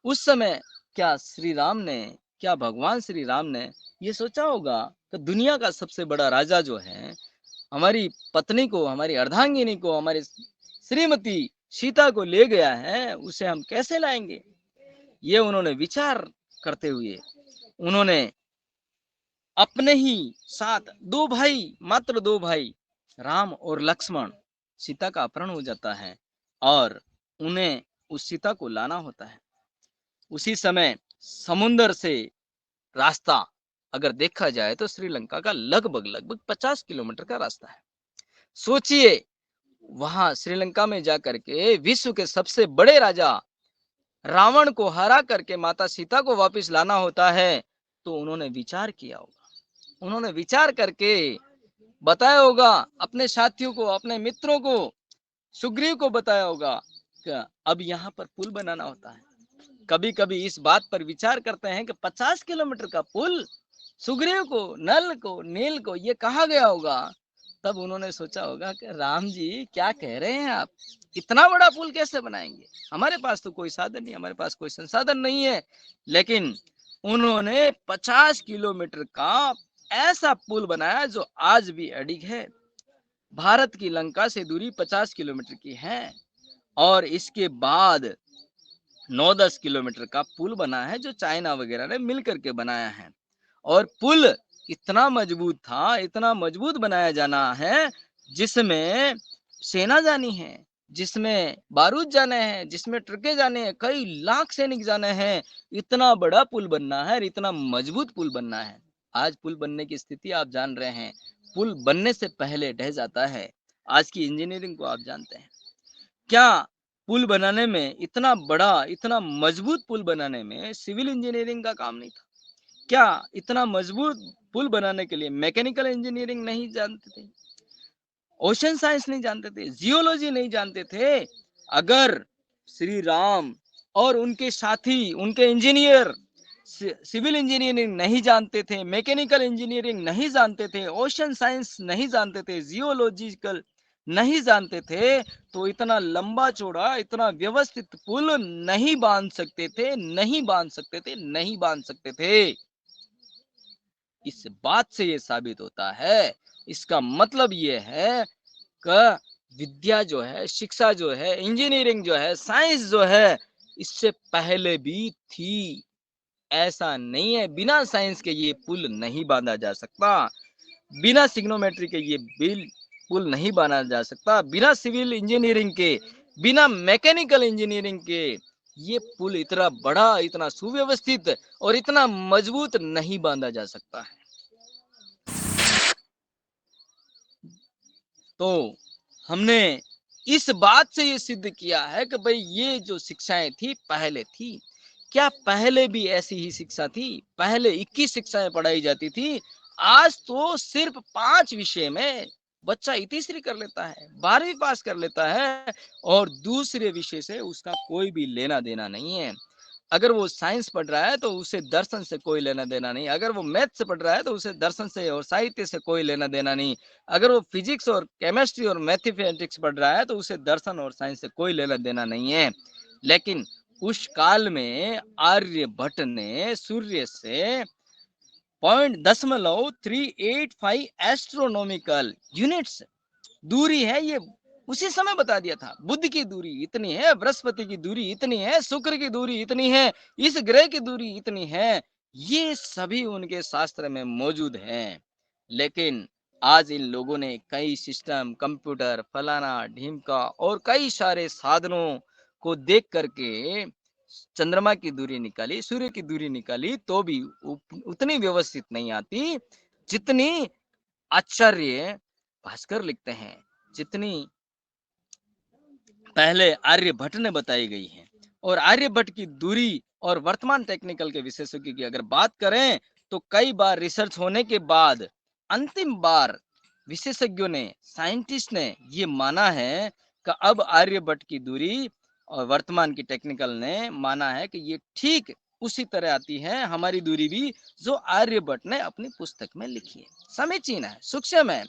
उस समय क्या श्री राम ने, क्या भगवान श्री राम ने ये सोचा होगा कि दुनिया का सबसे बड़ा राजा जो है, हमारी पत्नी को, हमारी अर्धांगिनी को, हमारी श्रीमती सीता को ले गया है, उसे हम कैसे लाएंगे? ये उन्होंने विचार करते हुए उन्होंने अपने ही साथ 2 भाई, मात्र 2 भाई, राम और लक्ष्मण, सीता का अपहरण हो जाता है और उन्हें उस सीता को लाना होता है। उसी समय समुद्र से रास्ता अगर देखा जाए तो श्रीलंका का लगभग 50 किलोमीटर का रास्ता है। सोचिए वहां श्रीलंका में जाकर के विश्व के सबसे बड़े राजा रावण को हरा करके माता सीता को वापस लाना होता है, तो उन्होंने विचार किया होगा, उन्होंने विचार करके बताया होगा अपने साथियों को, अपने मित्रों को, सुग्रीव को बताया होगा कि अब यहाँ पर पुल बनाना होता है। कभी कभी इस बात पर विचार करते हैं कि 50 किलोमीटर का पुल, सुग्रीव को, नल को, नील को ये कहा गया होगा। तब उन्होंने सोचा होगा कि राम जी क्या कह रहे हैं आप, इतना बड़ा पुल कैसे बनाएंगे, हमारे पास तो कोई साधन नहीं, हमारे पास कोई संसाधन नहीं है। लेकिन उन्होंने 50 किलोमीटर का ऐसा पुल बनाया जो आज भी अडिग है। भारत की लंका से दूरी 50 किलोमीटर की है और इसके बाद 9-10 किलोमीटर का पुल बना है जो चाइना वगैरह ने मिलकर के बनाया है। और पुल इतना मजबूत था, इतना मजबूत बनाया जाना है जिसमें सेना जानी है, जिसमें बारूद जाने हैं, जिसमें ट्रकें जाने हैं, कई लाख सैनिक जाने हैं। इतना बड़ा पुल बनना है, इतना मजबूत पुल बनना है। आज पुल बनने की स्थिति आप जान रहे हैं, पुल बनने से पहले ढह जाता है। आज की इंजीनियरिंग को आप जानते हैं, क्या पुल बनाने में, इतना बड़ा, इतना मजबूत पुल बनाने में सिविल इंजीनियरिंग का काम नहीं था? क्या इतना मजबूत पुल बनाने के लिए मैकेनिकल इंजीनियरिंग नहीं जानते थे, ओशन साइंस नहीं जानते थे, जियोलॉजी नहीं जानते थे? अगर श्री राम और उनके साथी, उनके इंजीनियर सिविल इंजीनियरिंग नहीं जानते थे, मैकेनिकल इंजीनियरिंग नहीं जानते थे, ओशन साइंस नहीं जानते थे, जियोलॉजिकल नहीं जानते थे, तो इतना लंबा चौड़ा, इतना व्यवस्थित पुल नहीं बांध सकते थे, नहीं बांध सकते थे, नहीं बांध सकते थे। इस बात से ये साबित होता है, इसका मतलब ये है कि विद्या जो है, शिक्षा जो है, इंजीनियरिंग जो है, साइंस जो है, इससे पहले भी थी। ऐसा नहीं है बिना साइंस के ये पुल नहीं बांधा जा सकता, बिना सिग्नोमेट्री के ये बिल पुल नहीं बना जा सकता, बिना सिविल इंजीनियरिंग के, बिना मैकेनिकल इंजीनियरिंग के ये पुल इतना बड़ा, इतना सुव्यवस्थित और इतना मजबूत नहीं बांधा जा सकता है। तो हमने इस बात से ये सिद्ध किया है कि भाई ये जो शिक्षाएं थी पहले थी, क्या पहले भी ऐसी ही शिक्षा थी? पहले 21 शिक्षाएं पढ़ाई जाती थी, आज तो सिर्फ 5 विषय में बच्चा तीसरी कर लेता है, 12वीं पास कर लेता है और दूसरे विषय से उसका कोई भी लेना देना नहीं है। अगर वो साइंस पढ़ रहा है तो उसे दर्शन से कोई लेना देना नहीं, अगर वो मैथ से पढ़ रहा है तो उसे दर्शन से और साहित्य से कोई लेना देना नहीं, अगर वो फिजिक्स और केमिस्ट्री और मैथमेटिक्स पढ़ रहा है तो उसे दर्शन और साइंस से कोई लेना देना नहीं है। लेकिन उस काल में आर्यभट्ट ने सूर्य से 0.385 एस्ट्रोनॉमिकल यूनिट्स दूरी है, ये उसी समय बता दिया था। बुध की दूरी इतनी है, बृहस्पति की दूरी इतनी है, शुक्र की दूरी इतनी है, इस ग्रह की दूरी इतनी है, ये सभी उनके शास्त्र में मौजूद है। लेकिन आज इन लोगों ने कई सिस्टम, कंप्यूटर, फलाना ढीमका और कई सारे साधनों को देख करके चंद्रमा की दूरी निकाली, सूर्य की दूरी निकाली, तो भी उतनी व्यवस्थित नहीं आती जितनी आचार्य भास्कर लिखते हैं, जितनी पहले आर्यभट्ट ने बताई गई है। और आर्यभट्ट की दूरी और वर्तमान टेक्निकल के विशेषज्ञों की अगर बात करें तो कई बार रिसर्च होने के बाद अंतिम बार विशेषज्ञों ने, साइंटिस्ट ने ये माना है कि अब आर्यभट्ट की दूरी और वर्तमान की टेक्निकल ने माना है कि ये ठीक उसी तरह आती है हमारी दूरी भी, जो आर्यभट्ट ने अपनी पुस्तक में लिखी है। समीचीन है, सूक्ष्म है।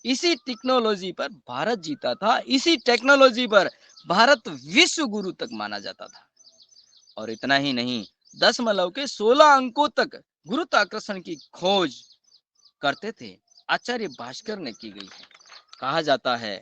इसी टेक्नोलॉजी पर भारत जीता था, इसी टेक्नोलॉजी पर भारत विश्व गुरु तक माना जाता था। और इतना ही नहीं, 10 के 16 अंकों तक गुरुत्वाकर्षण की खोज करते थे, आचार्य भास्कर ने की गई है, कहा जाता है।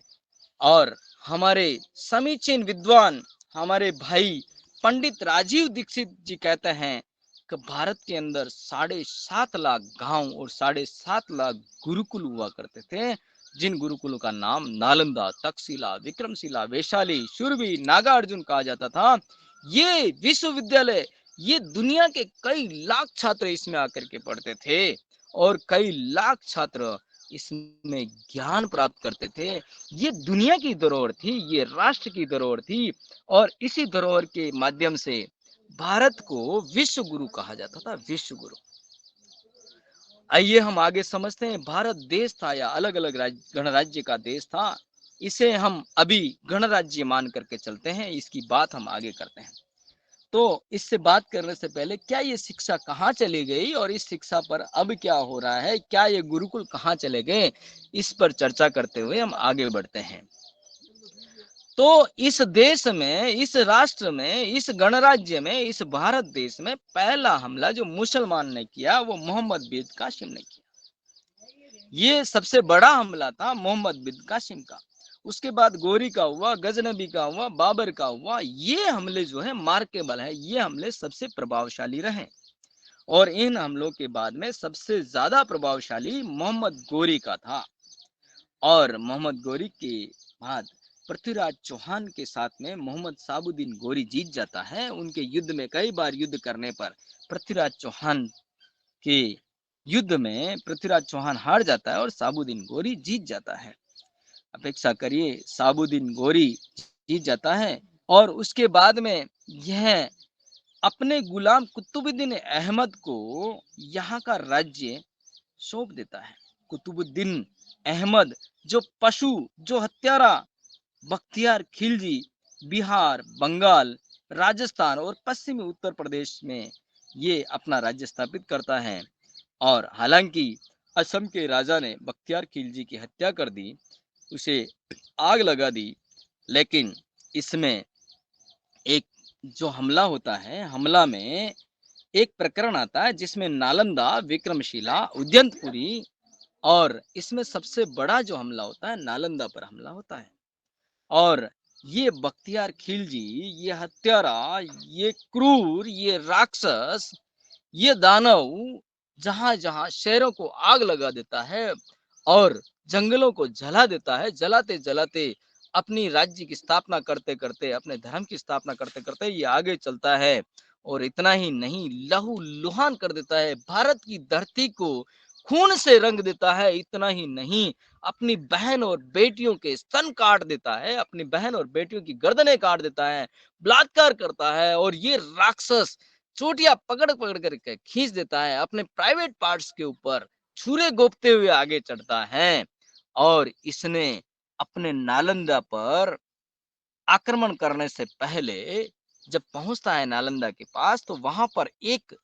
और हमारे समीचीन विद्वान, हमारे भाई पंडित राजीव दीक्षित जी कहते हैं कि भारत के अंदर 7.5 लाख गांव और 7.5 लाख गुरुकुल हुआ करते थे, जिन गुरुकुलों का नाम नालंदा, तक्षशिला, विक्रमशिला, वैशाली, शूरबी, नागार्जुन कहा जाता था। ये विश्वविद्यालय, ये दुनिया के कई लाख छात्र इसमें आकर के पढ़ते थे और कई लाख छात्र इसमें ज्ञान प्राप्त करते थे। ये दुनिया की धरोहर थी, ये राष्ट्र की धरोहर थी और इसी धरोहर के माध्यम से भारत को विश्व गुरु कहा जाता था, विश्व गुरु। आइए हम आगे समझते हैं, भारत देश था या अलग अलग गणराज्य का देश था, इसे हम अभी गणराज्य मान करके चलते हैं, इसकी बात हम आगे करते हैं। तो इससे बात करने से पहले क्या ये शिक्षा कहाँ चली गई और इस शिक्षा पर अब क्या हो रहा है, क्या ये गुरुकुल कहाँ चले गए, इस पर चर्चा करते हुए हम आगे बढ़ते हैं। तो इस देश में, इस राष्ट्र में, इस गणराज्य में, इस भारत देश में पहला हमला जो मुसलमान ने किया वो मोहम्मद बिन कासिम ने किया। ये सबसे बड़ा हमला था मोहम्मद बिन कासिम का। उसके बाद गोरी का हुआ, गजनबी का हुआ, बाबर का हुआ। ये हमले जो है मार्केबल है, ये हमले सबसे प्रभावशाली रहे। और इन हमलों के बाद में सबसे ज्यादा प्रभावशाली मोहम्मद गोरी का था। और मोहम्मद गोरी के बाद पृथ्वीराज चौहान के साथ में मोहम्मद साबुद्दीन गोरी जीत जाता है। उनके युद्ध में कई बार युद्ध करने पर पृथ्वीराज चौहान के युद्ध में पृथ्वीराज चौहान हार जाता है और साबुद्दीन गोरी जीत जाता है। अपेक्षा करिए, साबुद्दीन गोरी जीत जाता है और उसके बाद में यह अपने गुलाम कुतुबुद्दीन अहमद को यहाँ का राज्य सौंप देता है। कुतुबुद्दीन अहमद जो पशु, जो हत्यारा बख्तियार खिलजी बिहार, बंगाल, राजस्थान और पश्चिमी उत्तर प्रदेश में ये अपना राज्य स्थापित करता है। और हालांकि असम के राजा ने बख्तियार खिलजी की हत्या कर दी, उसे आग लगा दी, लेकिन इसमें एक जो हमला होता है, हमला में एक प्रकरण आता है जिसमें नालंदा, विक्रमशिला, उदयंतपुरी और इसमें सबसे बड़ा जो हमला होता है नालंदा पर हमला होता है। और ये बख्तियार खिलजी, ये हत्यारा, ये क्रूर, ये राक्षस, ये दानव जहां जहां शहरों को आग लगा देता है और जंगलों को जला देता है। जलाते जलाते अपनी राज्य की स्थापना करते करते, अपने धर्म की स्थापना करते करते ये आगे चलता है। और इतना ही नहीं, लहू लुहान कर देता है, भारत की धरती को खून से रंग देता है। इतना ही नहीं, अपनी बहन और बेटियों के स्तन काट देता है, अपनी बहन और बेटियों की गर्दनें काट देता है, बलात्कार करता है। और ये राक्षस चोटियां पकड़ पकड़ करके खींच देता है, अपने प्राइवेट पार्ट्स के ऊपर छुरे गोपते हुए आगे चढ़ता है। और इसने अपने नालंदा पर आक्रमण करने से पहले जब पहुंचता है नालंदा के पास, तो वहां पर एक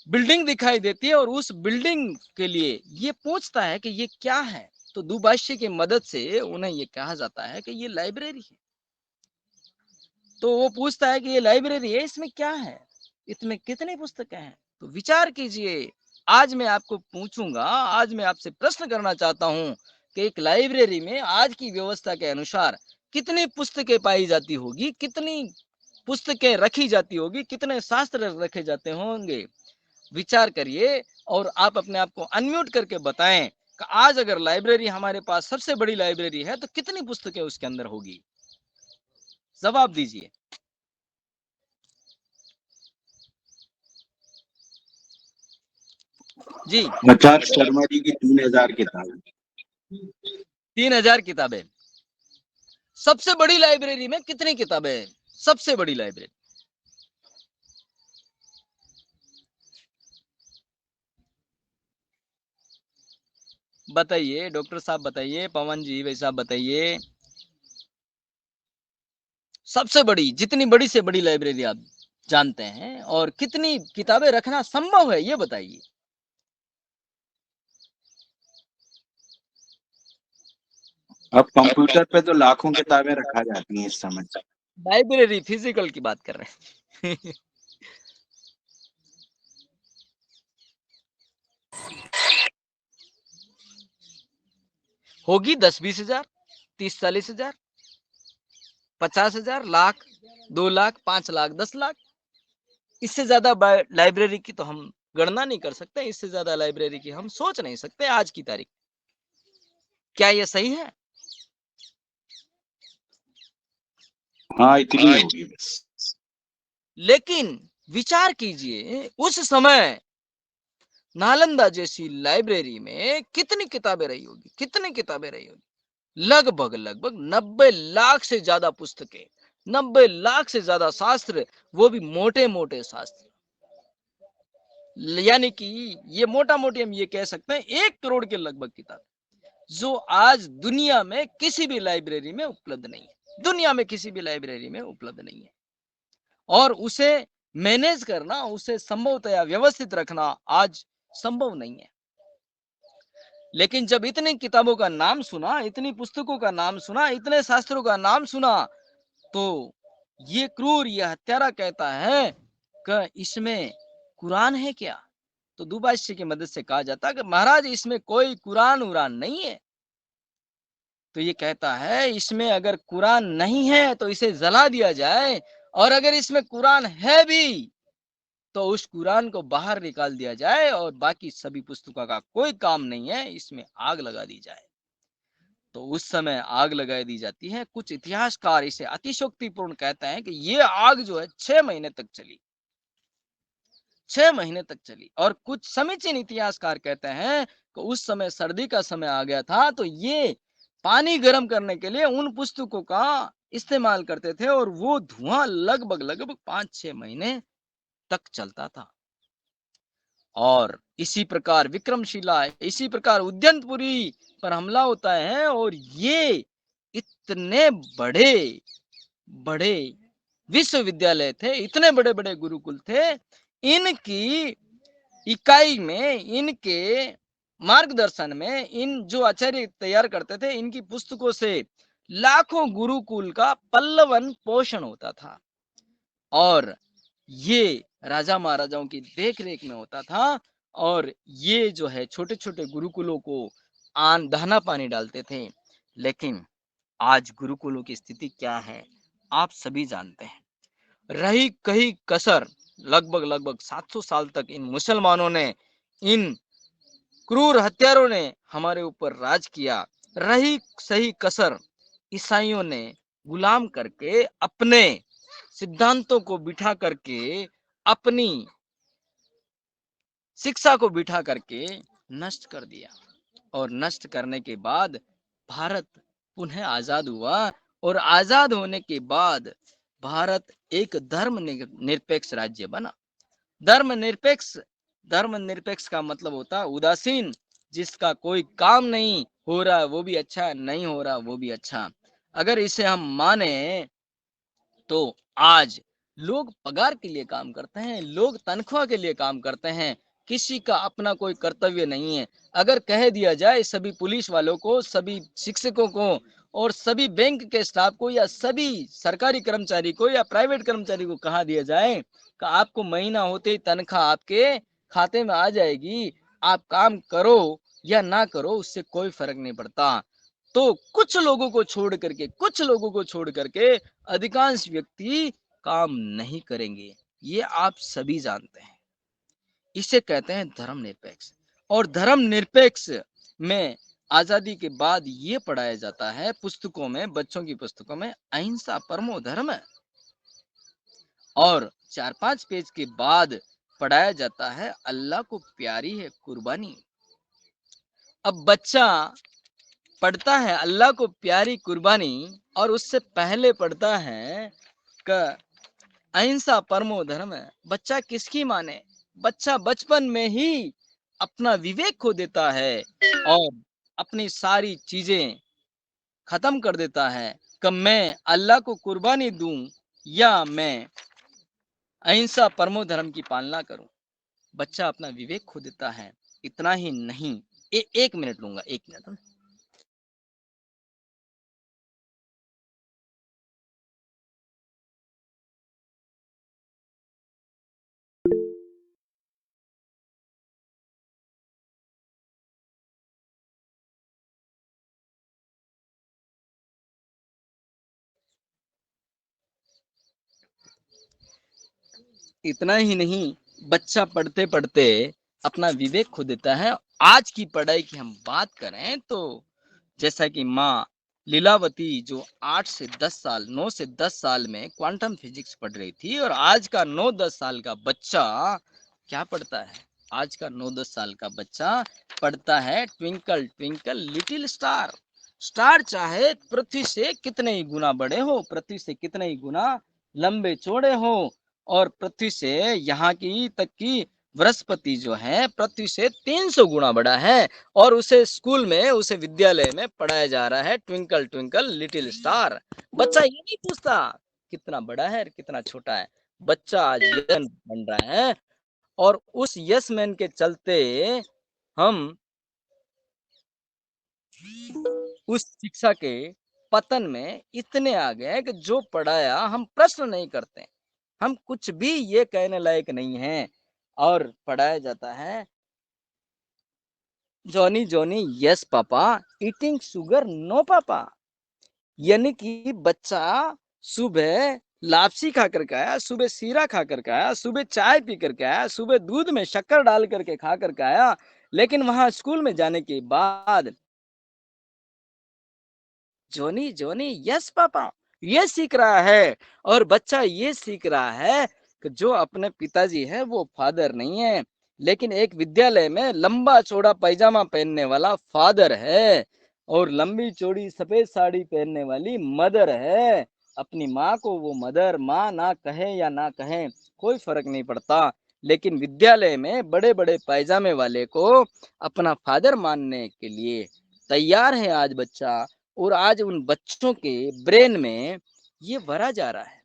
बिल्डिंग दिखाई देती है और उस बिल्डिंग के लिए ये पूछता है कि ये क्या है। तो दुभाषी की मदद से उन्हें ये कहा जाता है कि ये लाइब्रेरी है। तो वो पूछता है कि ये लाइब्रेरी है, इसमें क्या है, इसमें कितनी पुस्तकें हैं। तो विचार कीजिए, आज मैं आपको पूछूंगा, आज मैं आपसे प्रश्न करना चाहता हूं कि एक लाइब्रेरी में आज की व्यवस्था के अनुसार कितनी पुस्तकें पाई जाती होगी, कितनी पुस्तकें रखी जाती होगी, कितने शास्त्र रखे जाते होंगे। विचार करिए और आप अपने आप को अनम्यूट करके बताएं कि आज अगर लाइब्रेरी हमारे पास सबसे बड़ी लाइब्रेरी है तो कितनी पुस्तकें उसके अंदर होगी। जवाब दीजिए। जी, आचार्य शर्मा जी की 3000 किताबें। 3000 किताबें। सबसे बड़ी लाइब्रेरी में कितनी किताबें हैं? सबसे बड़ी लाइब्रेरी। बताइए डॉक्टर साहब, बताइए पवन जी, भाई साहब बताइए। सबसे बड़ी, जितनी बड़ी से बड़ी लाइब्रेरी आप जानते हैं, और कितनी किताबें रखना संभव है, ये बताइए। अब कंप्यूटर पे तो लाखों किताबें रखा जाती हैं इस समय। लाइब्रेरी फिजिकल की बात कर रहे हैं। होगी 10-20 हजार, 30-40 हजार, 50 हजार, लाख, 2 लाख, 5 लाख, 10 लाख। इससे ज्यादा लाइब्रेरी की तो हम गणना नहीं कर सकते, इससे ज्यादा लाइब्रेरी की हम सोच नहीं सकते आज की तारीख। क्या ये सही है? हाँ, इतनी होगी बस। लेकिन विचार कीजिए, उस समय नालंदा जैसी लाइब्रेरी में कितनी किताबें रही होगी, कितनी किताबें रही होगी। लगभग लगभग 90 लाख से ज्यादा पुस्तकें, 90 लाख से ज्यादा शास्त्र, वो भी मोटे मोटे शास्त्र। यानी कि ये मोटा मोटी हम ये कह सकते हैं 1 करोड़ के लगभग किताब, जो आज दुनिया में किसी भी लाइब्रेरी में उपलब्ध नहीं है, दुनिया में किसी भी लाइब्रेरी में उपलब्ध नहीं है। और उसे मैनेज करना, उसे संभवतया व्यवस्थित रखना आज संभव नहीं है। लेकिन जब इतनी किताबों का नाम सुना, इतनी पुस्तकों का नाम सुना, इतने शास्त्रों का नाम सुना, तो ये क्रूर, ये हत्यारा कहता है कि इसमें कुरान है क्या। तो दुभाषी की मदद से कहा जाता है कि महाराज इसमें कोई कुरान उरान नहीं है। तो ये कहता है इसमें अगर कुरान नहीं है तो इसे जला दिया जाए, और अगर इसमें कुरान है भी तो उस कुरान को बाहर निकाल दिया जाए, और बाकी सभी पुस्तकों का कोई काम नहीं है, इसमें आग लगा दी जाए। तो उस समय आग लगा दी जाती है। कुछ इतिहासकार इसे अतिशयोक्तिपूर्ण कहते हैं कि ये आग जो है 6 महीने तक चली, 6 महीने तक चली। और कुछ समीचीन इतिहासकार कहते हैं कि उस समय सर्दी का समय आ गया था, तो ये पानी गर्म करने के लिए उन पुस्तकों का इस्तेमाल करते थे, और वो धुआं लगभग लगभग 5-6 महीने तक चलता था। और इसी प्रकार विक्रमशिला, इसी प्रकार उद्यनपुरी पर हमला होता है, और ये इतने बड़े बड़े विश्वविद्यालय थे, इतने बड़े बड़े गुरुकुल थे, इनकी इकाई में, इनके मार्गदर्शन में, इन जो आचार्य तैयार करते थे, इनकी पुस्तकों से लाखों गुरुकुल का पल्लवन पोषण होता था। और ये राजा महाराजाओं की देख रेख में होता था। और ये जो है छोटे छोटे गुरुकुलों को दाना पानी डालते थे। लेकिन आज गुरुकुलों की स्थिति क्या है आप सभी जानते हैं। रही कही कसर, लगभग लगभग 700 साल तक इन मुसलमानों ने इन क्रूर हत्यारों ने हमारे ऊपर राज किया। रही सही कसर ईसाइयों ने गुलाम करके अपने सिद्धांतों को बिठा करके अपनी शिक्षा को बिठा करके नष्ट कर दिया। और नष्ट करने के बाद भारत पुनः आजाद हुआ। और आजाद होने के बाद भारत एक धर्मनिरपेक्ष राज्य बना। धर्मनिरपेक्ष धर्मनिरपेक्ष का मतलब होता है उदासीन, जिसका कोई काम नहीं हो रहा वो भी अच्छा, नहीं हो रहा वो भी अच्छा। अगर इसे हम माने तो आज लोग पगार के लिए काम करते हैं, लोग तनख्वाह के लिए काम करते हैं, किसी का अपना कोई कर्तव्य नहीं है। अगर कह दिया जाए सभी पुलिस वालों को, सभी शिक्षकों को और सभी बैंक के स्टाफ को या सभी सरकारी कर्मचारी को या प्राइवेट कर्मचारी को कहा दिया जाए कि आपको महीना होते ही तनख्वाह आपके खाते में आ जाएगी, आप काम करो या ना करो उससे कोई फर्क नहीं पड़ता, तो कुछ लोगों को छोड़ करके अधिकांश व्यक्ति काम नहीं करेंगे। ये आप सभी जानते हैं। इसे कहते हैं धर्मनिरपेक्ष। और धर्मनिरपेक्ष में आजादी के बाद ये पढ़ाया जाता है पुस्तकों में, बच्चों की पुस्तकों में, अहिंसा परमो धर्म। और 4-5 पेज के बाद पढ़ाया जाता है अल्लाह को प्यारी है कुर्बानी। अब बच्चा पढ़ता है अल्लाह को प्यारी कुर्बानी और उससे पहले पढ़ता है कि अहिंसा परमो धर्म है। बच्चा किसकी माने? बच्चा बचपन में ही अपना विवेक खो देता है और अपनी सारी चीजें खत्म कर देता है कि मैं अल्लाह को कुर्बानी दूं या मैं अहिंसा परमो धर्म की पालना करूं। बच्चा अपना विवेक खो देता है। इतना ही नहीं, एक मिनट लूंगा, 1 मिनट। इतना ही नहीं, बच्चा पढ़ते पढ़ते अपना विवेक खो देता है। आज की पढ़ाई की हम बात करें तो जैसा कि माँ लीलावती जो 8 से 10 साल 9 से 10 साल में क्वांटम फिजिक्स पढ़ रही थी, और आज का 9-10 साल का बच्चा क्या पढ़ता है? आज का 9-10 साल का बच्चा पढ़ता है twinkle twinkle little star. Star चाहे पृथ्वी से कितने ही गुना बड़े हो, पृथ्वी से कितने ही गुना लंबे चौड़े हो, और पृथ्वी से यहाँ की तक की बृहस्पति जो है पृथ्वी से 300 गुना बड़ा है, और उसे स्कूल में, उसे विद्यालय में पढ़ाया जा रहा है ट्विंकल ट्विंकल लिटिल स्टार। बच्चा ये नहीं पूछता कितना बड़ा है कितना छोटा है। बच्चा आज यस बन रहा है, और उस यस मैन के चलते हम उस शिक्षा के पतन में इतने आ गए कि जो पढ़ाया हम प्रश्न नहीं करते, हम कुछ भी ये कहने लायक नहीं है, और पढ़ाया जाता है Johnny Johnny yes papa, eating sugar no papa. यानी कि बच्चा सुबह लापसी खा करके आया, सुबह सीरा खा करके आया, सुबह चाय पी करके आया, सुबह दूध में शक्कर डाल करके खा करके आया, लेकिन वहां स्कूल में जाने के बाद जोनी जोनी यस पापा ये सीख रहा है। और बच्चा ये सीख रहा है कि जो अपने पिताजी है वो फादर नहीं है, लेकिन एक विद्यालय में लंबा चौड़ा पैजामा पहनने वाला फादर है, और लंबी चौड़ी सफेद साड़ी पहनने वाली मदर है। अपनी माँ को वो मदर माँ ना कहे या ना कहे कोई फर्क नहीं पड़ता, लेकिन विद्यालय में बड़े बड़े पैजामे वाले को अपना फादर मानने के लिए तैयार है आज बच्चा। और आज उन बच्चों के ब्रेन में ये भरा जा रहा है,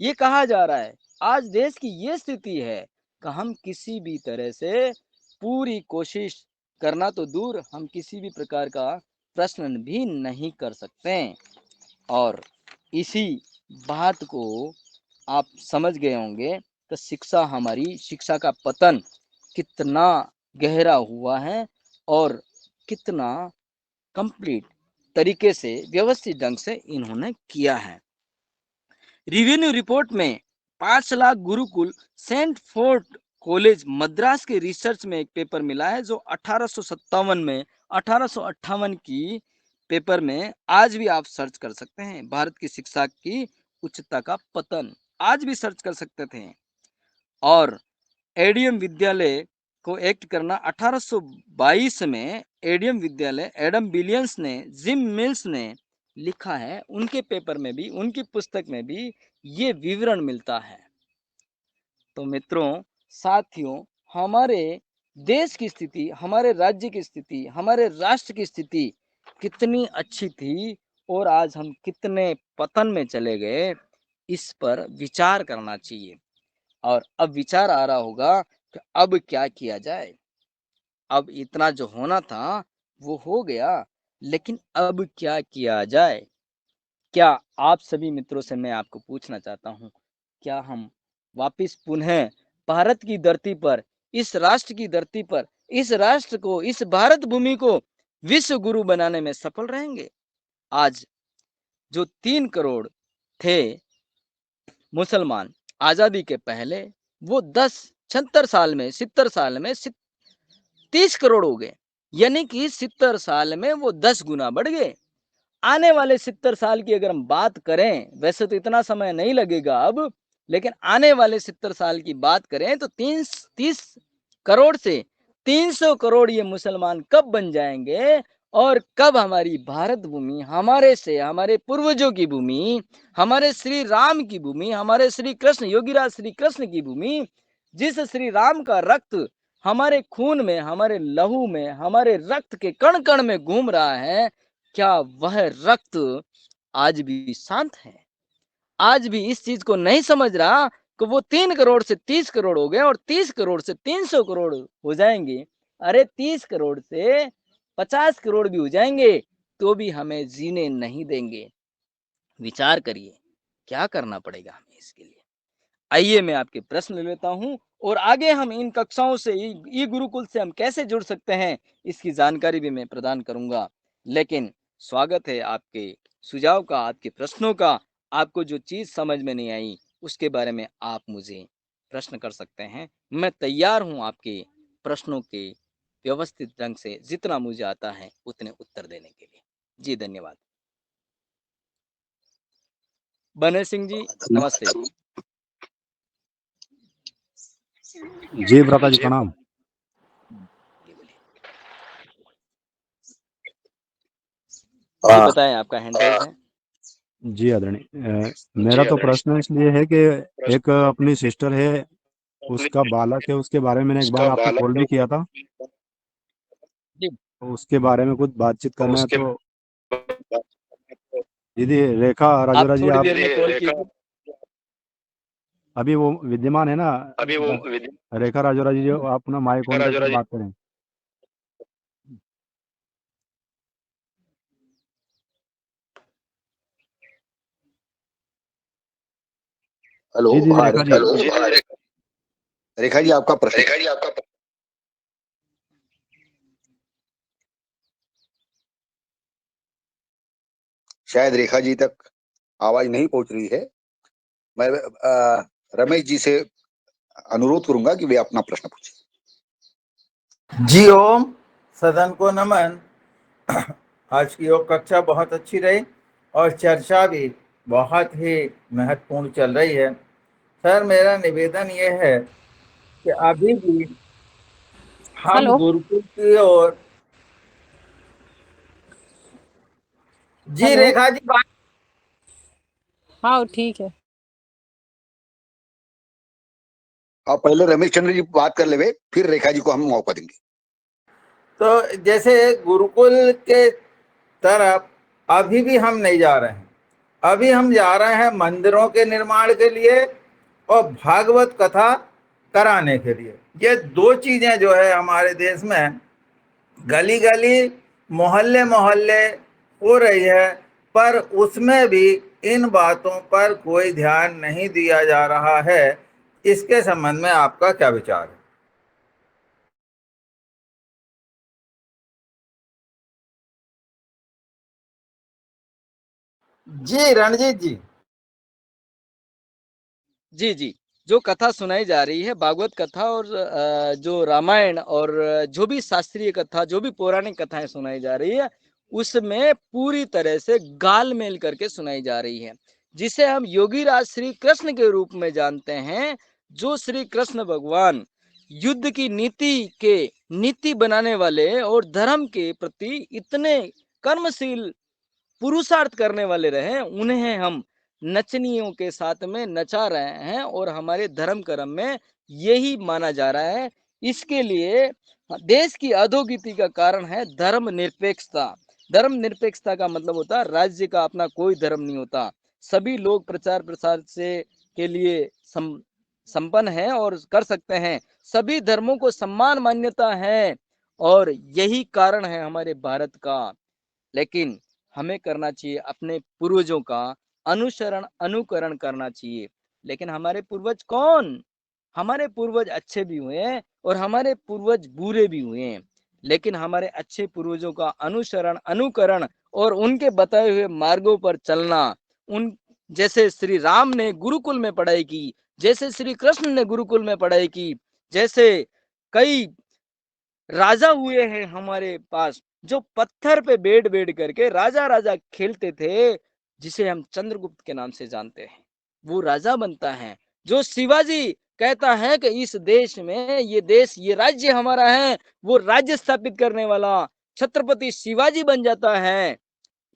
ये कहा जा रहा है। आज देश की ये स्थिति है कि हम किसी भी तरह से पूरी कोशिश करना तो दूर, हम किसी भी प्रकार का प्रश्न भी नहीं कर सकते। और इसी बात को आप समझ गए होंगे कि शिक्षा का पतन कितना गहरा हुआ है और कितना कंप्लीट तरीके से व्यवस्थित ढंग से इन्होंने किया है। रेवेन्यू रिपोर्ट में 5 lakh Gurukul saint fort college Madras के रिसर्च में एक पेपर मिला है जो 1857 की पेपर में, आज भी आप सर्च कर सकते हैं, भारत की शिक्षा की उच्चता का पतन, आज भी सर्च कर सकते थे। और एडीएम विद्यालय को एक्ट करना 1822 में, एडीएम विद्यालय एडम विलियम्स ने, जिम मिल्स ने लिखा है, उनके पेपर में भी, उनकी पुस्तक में भी ये विवरण मिलता है। तो मित्रों, साथियों, हमारे देश की स्थिति, हमारे राज्य की स्थिति, हमारे राष्ट्र की स्थिति कितनी अच्छी थी और आज हम कितने पतन में चले गए, इस पर विचार करना चाहिए। और अब विचार आ रहा होगा कि अब क्या किया जाए। अब इतना जो होना था वो हो गया, लेकिन अब क्या किया जाए? क्या आप सभी मित्रों से मैं आपको पूछना चाहता हूं, क्या हम वापिस पुनः भारत की धरती पर, इस राष्ट्र की धरती पर, इस राष्ट्र को, इस भारत भूमि को विश्व गुरु बनाने में सफल रहेंगे? आज जो 3 करोड़ थे मुसलमान आजादी के पहले, वो 76 साल में, 70 साल में 30 करोड़ हो गए, यानी कि 70 साल में वो 10 गुना बढ़ गए। आने वाले 70 साल की अगर हम बात करें, वैसे तो इतना समय नहीं लगेगा अब, लेकिन आने वाले 70 साल की बात करें तो 30 करोड़ से 300 करोड़ ये मुसलमान कब बन जाएंगे, और कब हमारी भारत भूमि, हमारे से, हमारे पूर्वजों की भूमि, हमारे श्री राम की भूमि, हमारे श्री कृष्ण, योगीराज श्री कृष्ण की भूमि, जिस श्री राम का रक्त हमारे खून में, हमारे लहू में, हमारे रक्त के कण कण में घूम रहा है, क्या वह रक्त आज भी शांत है? आज भी इस चीज को नहीं समझ रहा कि वो 3 करोड़ से 30 करोड़ हो गए और 30 करोड़ से 300 करोड़ हो जाएंगे। अरे 30 करोड़ से 50 करोड़ भी हो जाएंगे तो भी हमें जीने नहीं देंगे। विचार करिए, क्या करना पड़ेगा हमें इसके लिए? आइए मैं आपके प्रश्न ले लेता हूं और आगे हम इन कक्षाओं से, ई गुरुकुल से हम कैसे जुड़ सकते हैं, इसकी जानकारी भी मैं प्रदान करूंगा। लेकिन स्वागत है आपके सुझाव का, आपके प्रश्नों का। आपको जो चीज समझ में नहीं आई उसके बारे में आप मुझे प्रश्न कर सकते हैं। मैं तैयार हूं आपके प्रश्नों के व्यवस्थित ढंग से जितना मुझे आता है उतने उत्तर देने के लिए। जी धन्यवाद। बने सिंह जी नमस्ते। जी भ्राता जी प्रणाम। जी बताएं, आपका हैंड राइज है। जी आदरणीय, मेरा तो प्रश्न इसलिए है कि एक अपनी सिस्टर है, उसका बालक है, उसके बारे में मैंने एक बार आपको कॉल भी किया था, जी तो उसके बारे में कुछ बातचीत करना है। तो दीदी रेखा आप राजोरा जी, थोड़ी आप देर में कॉल कीजिए। अभी वो विद्यमान है ना? रेखा राजोरा जी, जो आप ना माइक ऑन करके बात करें। हेलो, जी दीदी हाँ रेखा जी। रेखा जी आपका प्रश्न। शायद रेखा जी तक आवाज नहीं पहुंच रही है। मैं रमेश जी से अनुरोध करूंगा कि वे अपना प्रश्न पूछें। जी ओम, सदन को नमन। आज की योग कक्षा बहुत अच्छी रही और चर्चा भी बहुत ही महत्वपूर्ण चल रही है। सर, मेरा निवेदन ये है कि अभी भी हम हेलो। गुरुकुल की ओर। जी हेलो। रेखा जी बात। हाँ ठीक है। आप पहले रमेश चंद्र जी बात कर ले, फिर रेखा जी को हम मौका देंगे। तो जैसे गुरुकुल के तरफ अभी भी हम नहीं जा रहे हैं। अभी हम जा रहे हैं मंदिरों के निर्माण के लिए और भागवत कथा कराने के लिए। ये दो चीजें जो है हमारे देश में गली गली, मोहल्ले मोहल्ले हो रही है, पर उसमें भी इन बातों पर कोई ध्यान नहीं दिया जा रहा है। इसके संबंध में आपका क्या विचार है? जी रणजीत जी। जी जी जो कथा सुनाई जा रही है, भागवत कथा और जो रामायण और जो भी शास्त्रीय कथा, जो भी पौराणिक कथाएं सुनाई जा रही है, उसमें पूरी तरह से गालमेल करके सुनाई जा रही है, जिसे हम योगीराज श्री कृष्ण के रूप में जानते हैं। जो श्री कृष्ण भगवान युद्ध की नीति बनाने वाले और धर्म के प्रति इतने कर्मशील पुरुषार्थ करने वाले रहे, उन्हें हम नचनियों के साथ में नचा रहे हैं और हमारे धर्म कर्म में यही माना जा रहा है। इसके लिए देश की अधोगति का कारण है धर्मनिरपेक्षता। धर्मनिरपेक्षता का मतलब होता है राज्य का अपना कोई धर्म नहीं होता, सभी लोग प्रचार प्रसार से के लिए संपन्न है और कर सकते हैं, सभी धर्मों को सम्मान मान्यता है और यही कारण है हमारे भारत का। लेकिन हमें करना चाहिए अपने पूर्वजों का अनुसरण अनुकरण करना चाहिए। लेकिन हमारे पूर्वज कौन? हमारे पूर्वज अच्छे भी हुए हैं और हमारे पूर्वज बुरे भी हुए हैं, लेकिन हमारे अच्छे पूर्वजों का अनुसरण अनुकरण और उनके बताए हुए मार्गों पर चलना, उन जैसे श्री राम ने गुरुकुल में पढ़ाई की, जैसे श्री कृष्ण ने गुरुकुल में पढ़ाई की, जैसे कई राजा हुए हैं हमारे पास जो पत्थर पे बैठ करके राजा राजा खेलते थे, जिसे हम चंद्रगुप्त के नाम से जानते हैं, वो राजा बनता है। जो शिवाजी कहता है कि इस देश में ये राज्य हमारा है, वो राज्य स्थापित करने वाला छत्रपति शिवाजी बन जाता है।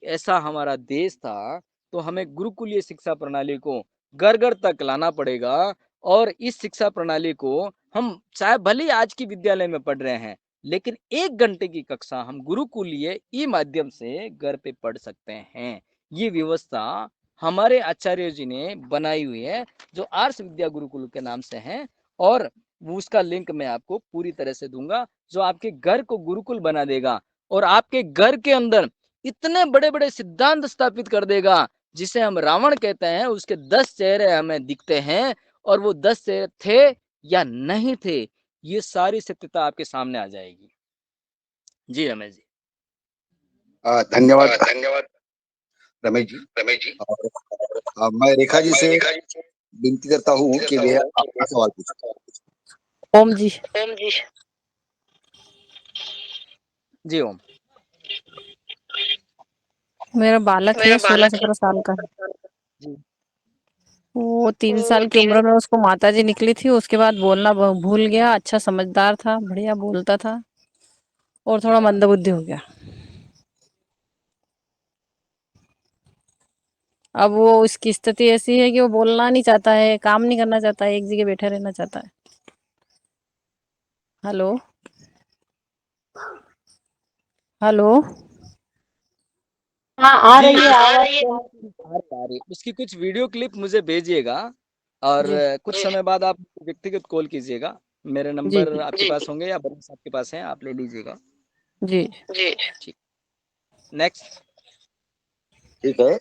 ऐसा हमारा देश था, तो हमें गुरुकुलीय शिक्षा प्रणाली को घर घर तक लाना पड़ेगा और इस शिक्षा प्रणाली को हम चाहे भले ही आज की विद्यालय में पढ़ रहे हैं, लेकिन 1 घंटे की कक्षा हम गुरुकुलीय ई माध्यम से घर पे पढ़ सकते हैं। ये व्यवस्था हमारे आचार्य जी ने बनाई हुई है, जो आर्ष विद्या गुरुकुल के नाम से है, और उसका लिंक मैं आपको पूरी तरह से दूंगा, जो आपके घर को गुरुकुल बना देगा और आपके घर के अंदर इतने बड़े बड़े सिद्धांत स्थापित कर देगा, जिसे हम रावण कहते हैं। उसके 10 चेहरे हमें दिखते हैं और वो 10 चेहरे थे या नहीं थे, ये सारी सत्यता आपके सामने आ जाएगी। जी रमेश जी। धन्यवाद रमेश जी। और मैं रेखा जी से विनती करता हूँ कि वे अपना सवाल पूछें। ओम जी। जी ओम। मेरा बालक है 16-17 साल का। जी। वो 3 साल की उम्र में उसको माताजी निकली थी, उसके बाद बोलना भूल गया। अच्छा समझदार था, बढ़िया बोलता था और थोड़ा मंदबुद्धि हो गया। अब वो उसकी स्थिति ऐसी है कि वो बोलना नहीं चाहता है, काम नहीं करना चाहता है, एक जगह बैठा रहना चाहता है। Hello hello. हाँ आ जी रही है आवाज। आ रही है। उसकी कुछ वीडियो क्लिप मुझे भेजिएगा और जी कुछ समय बाद आप व्यक्तिगत कॉल कीजिएगा। मेरे जी नंबर जी आपके पास होंगे या बड़े साहब के पास हैं, आप ले लीजिएगा। जी। ठीक। नेक्स्ट। ठीक है।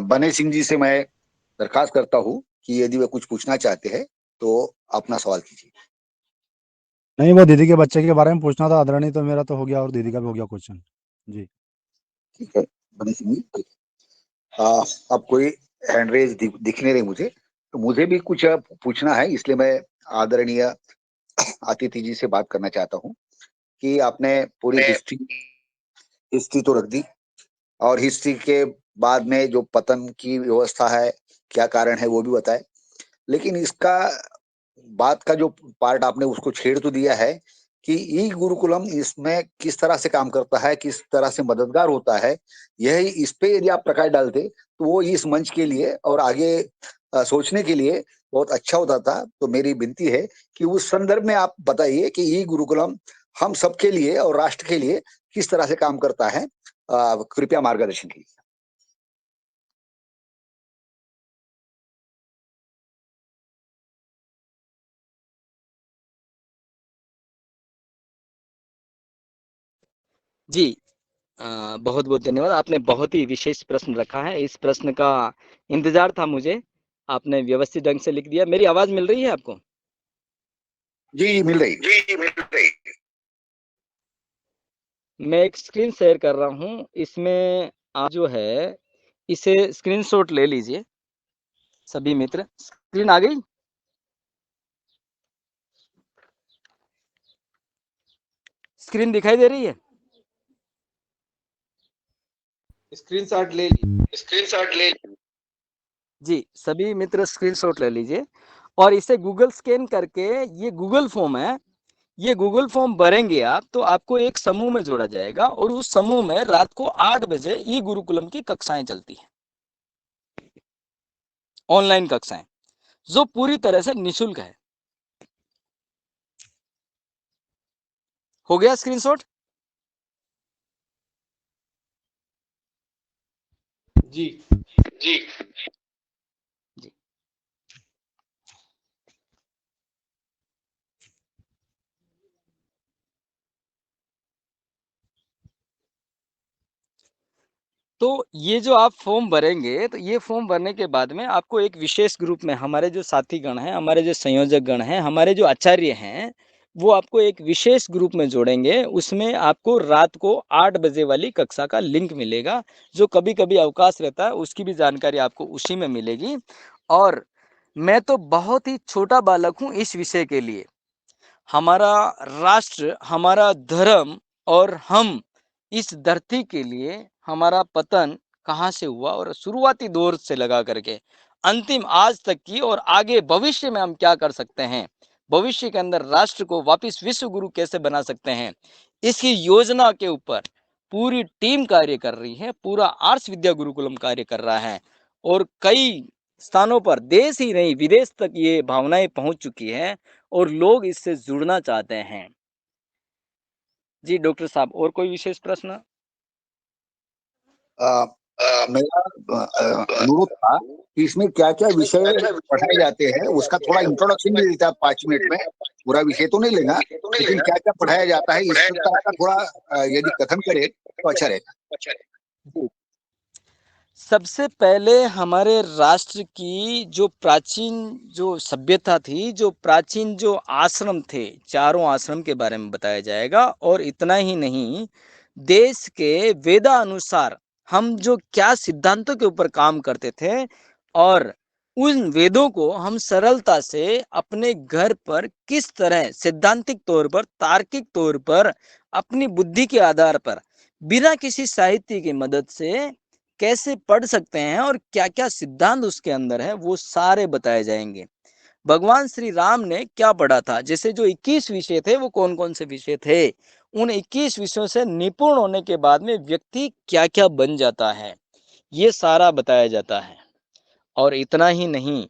बने सिंह जी से मैं दरखास्त करता हूँ कि यदि वे कुछ पूछना चाहते हैं तो अपना सवाल कीजिए। नहीं, वो दीदी के बच्चे के बारे में पूछना था आदरणीय, तो मेरा तो हो गया और दीदी का भी हो गया क्वेश्चन। जी ठीक है बने सिंह जी, ठीक है। अब कोई हैंड रेज दिख नहीं रही मुझे, तो मुझे भी कुछ पूछना है, इसलिए मैं आदरणीय अतिथि जी से बात करना चाहता हूँ कि आपने पूरी हिस्ट्री तो रख दी, और हिस्ट्री के बाद में जो पतन की व्यवस्था है, क्या कारण है वो भी बताए, लेकिन इसका बात का जो पार्ट आपने उसको छेड़ तो दिया है कि ई गुरुकुलम इसमें किस तरह से काम करता है, किस तरह से मददगार होता है, यही इस पे यदि आप प्रकाश डालते तो वो इस मंच के लिए और आगे सोचने के लिए बहुत अच्छा होता था। तो मेरी विनती है कि उस संदर्भ में आप बताइए कि ई गुरुकुलम हम सबके लिए और राष्ट्र के लिए किस तरह से काम करता है। कृपया मार्गदर्शन कीजिए। जी बहुत बहुत धन्यवाद। आपने बहुत ही विशेष प्रश्न रखा है, इस प्रश्न का इंतजार था मुझे। आपने व्यवस्थित ढंग से लिख दिया। मेरी आवाज मिल रही है आपको? जी मिल रही। मैं एक स्क्रीन शेयर कर रहा हूँ, इसमें आप जो है इसे स्क्रीनशॉट ले लीजिए सभी मित्र। स्क्रीन आ गई? स्क्रीन दिखाई दे रही है? स्क्रीनशॉट ले जी, सभी मित्र स्क्रीनशॉट ले लीजिए और इसे गूगल स्कैन करके, ये गूगल फॉर्म है, ये गूगल फॉर्म भरेंगे आप तो आपको एक समूह में जोड़ा जाएगा और उस समूह में रात को 8 बजे ई गुरुकुलम की कक्षाएं चलती हैं, ऑनलाइन कक्षाएं, जो पूरी तरह से निःशुल्क है। हो गया स्क्रीनशॉट? जी। जी। तो ये जो आप फॉर्म भरेंगे, तो ये फॉर्म भरने के बाद में आपको एक विशेष ग्रुप में हमारे जो साथीगण हैं, हमारे जो संयोजक गण हैं, हमारे जो आचार्य हैं, वो आपको एक विशेष ग्रुप में जोड़ेंगे। उसमें आपको रात को 8 बजे वाली कक्षा का लिंक मिलेगा, जो कभी-कभी अवकाश रहता है, उसकी भी जानकारी आपको उसी में मिलेगी। और मैं तो बहुत ही छोटा बालक हूँ इस विषय के लिए। हमारा राष्ट्र, हमारा धर्म और हम इस धरती के लिए हमारा पतन कहाँ से हुआ और शुरुआती दौर से लगा करके अंतिम आज तक की और आगे भविष्य में हम क्या कर सकते हैं, भविष्य के अंदर राष्ट्र को वापस विश्व गुरु कैसे बना सकते हैं, इसकी योजना के ऊपर पूरी टीम कार्य कर रही है, पूरा आर्ष विद्या गुरुकुलम कार्य कर रहा है और कई स्थानों पर देश ही नहीं विदेश तक ये भावनाएं पहुंच चुकी है और लोग इससे जुड़ना चाहते हैं। जी डॉक्टर साहब, और कोई विशेष प्रश्न? मेरा अनुरोध था कि इसमें क्या क्या विषय पढ़ाए जाते हैं, उसका थोड़ा इंट्रोडक्शन भी देता है 5 मिनट में। पूरा विषय तो नहीं लेना, लेकिन क्या क्या पढ़ाया जाता है इस तरह का थोड़ा यदि कथन करे तो अच्छा रहेगा। सबसे पहले हमारे राष्ट्र की जो प्राचीन जो सभ्यता थी, जो प्राचीन जो आश्रम थे, चारों आश्रम के बारे में बताया जाएगा। और इतना ही नहीं, देश के वेदानुसार हम जो क्या सिद्धांतों के ऊपर काम करते थे और उन वेदों को हम सरलता से अपने घर पर किस तरह सैद्धांतिक तौर पर, तार्किक तौर पर, अपनी बुद्धि के आधार पर बिना किसी साहित्य की मदद से कैसे पढ़ सकते हैं और क्या-क्या सिद्धांत उसके अंदर है, वो सारे बताए जाएंगे। भगवान श्री राम ने क्या पढ़ा था, जैसे जो 21 विषय थे वो कौन-कौन से विषय थे, उन 21 विषयों से निपुण होने के बाद में व्यक्ति क्या-क्या बन जाता है, ये सारा बताया जाता है। और इतना ही नहीं,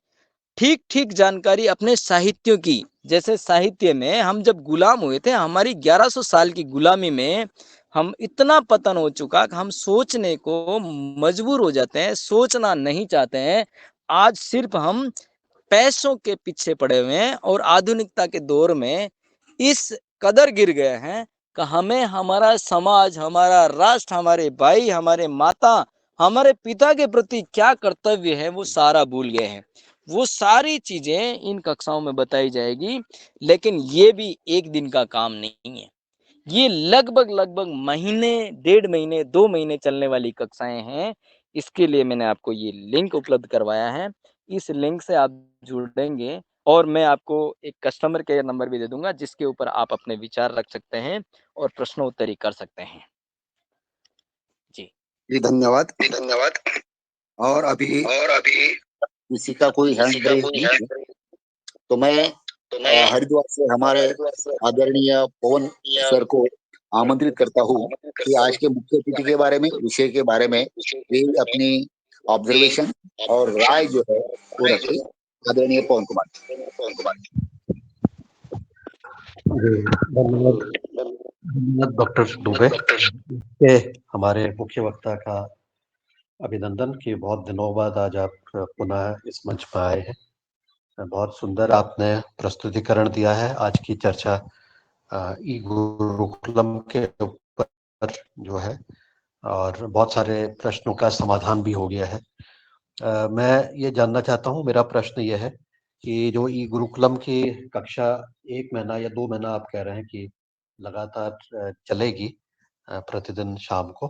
ठीक-ठीक जानकारी अपने साहित्यों की, जैसे साहित्य में हम जब गुलाम हुए थे, हमारी 1100 साल की गुलामी में हम इतना पतन हो चुका कि हम सोचने को मजबूर हो जाते हैं, सोचना नहीं चाहते हैं। आज सिर्फ हम पैसों के पीछे पड़े हुए हैं और आधुनिकता के दौर में इस कदर गिर गए हैं कि हमें हमारा समाज, हमारा राष्ट्र, हमारे भाई, हमारे माता, हमारे पिता के प्रति क्या कर्तव्य है, वो सारा भूल गए हैं। वो सारी चीजें इन कक्षाओं में बताई जाएगी, लेकिन ये भी एक दिन का काम नहीं है। ये लगभग महीने, 1.5 महीने, 2 महीने चलने वाली कक्षाएं हैं। इसके लिए मैंने आपको ये लिंक उपलब्ध करवाया है। इस लिंक से आप जुड़ेंगे और मैं आपको एक कस्टमर केयर नंबर भी दे दूंगा, जिसके ऊपर आप अपने विचार रख सकते हैं और प्रश्नोत्तरी कर सकते हैं। जी जी धन्यवाद। और अभी किसी का कोई हैंड रेज नहीं है, तो मैं हरिद्वार से हमारे आदरणीय पवन सर को आमंत्रित करता हूँ कि आज के मुख्य अतिथि के बारे में, विषय के बारे में वे अपनी ऑब्जर्वेशन और राय जो है वो रखें। आदरणीय पवन कुमार। धन्यवाद डॉक्टर दुबे के हमारे मुख्य वक्ता का अभिनंदन कि बहुत दिनों बाद आज आप पुनः इस मंच पर आए हैं। बहुत सुंदर आपने प्रस्तुतिकरण दिया है। आज की चर्चा ई गुरुकुलम के ऊपर जो है, और बहुत सारे प्रश्नों का समाधान भी हो गया है। मैं ये जानना चाहता हूँ, मेरा प्रश्न ये है कि जो ई गुरुकुलम की कक्षा 1 महीना या 2 महीना आप कह रहे हैं कि लगातार चलेगी प्रतिदिन शाम को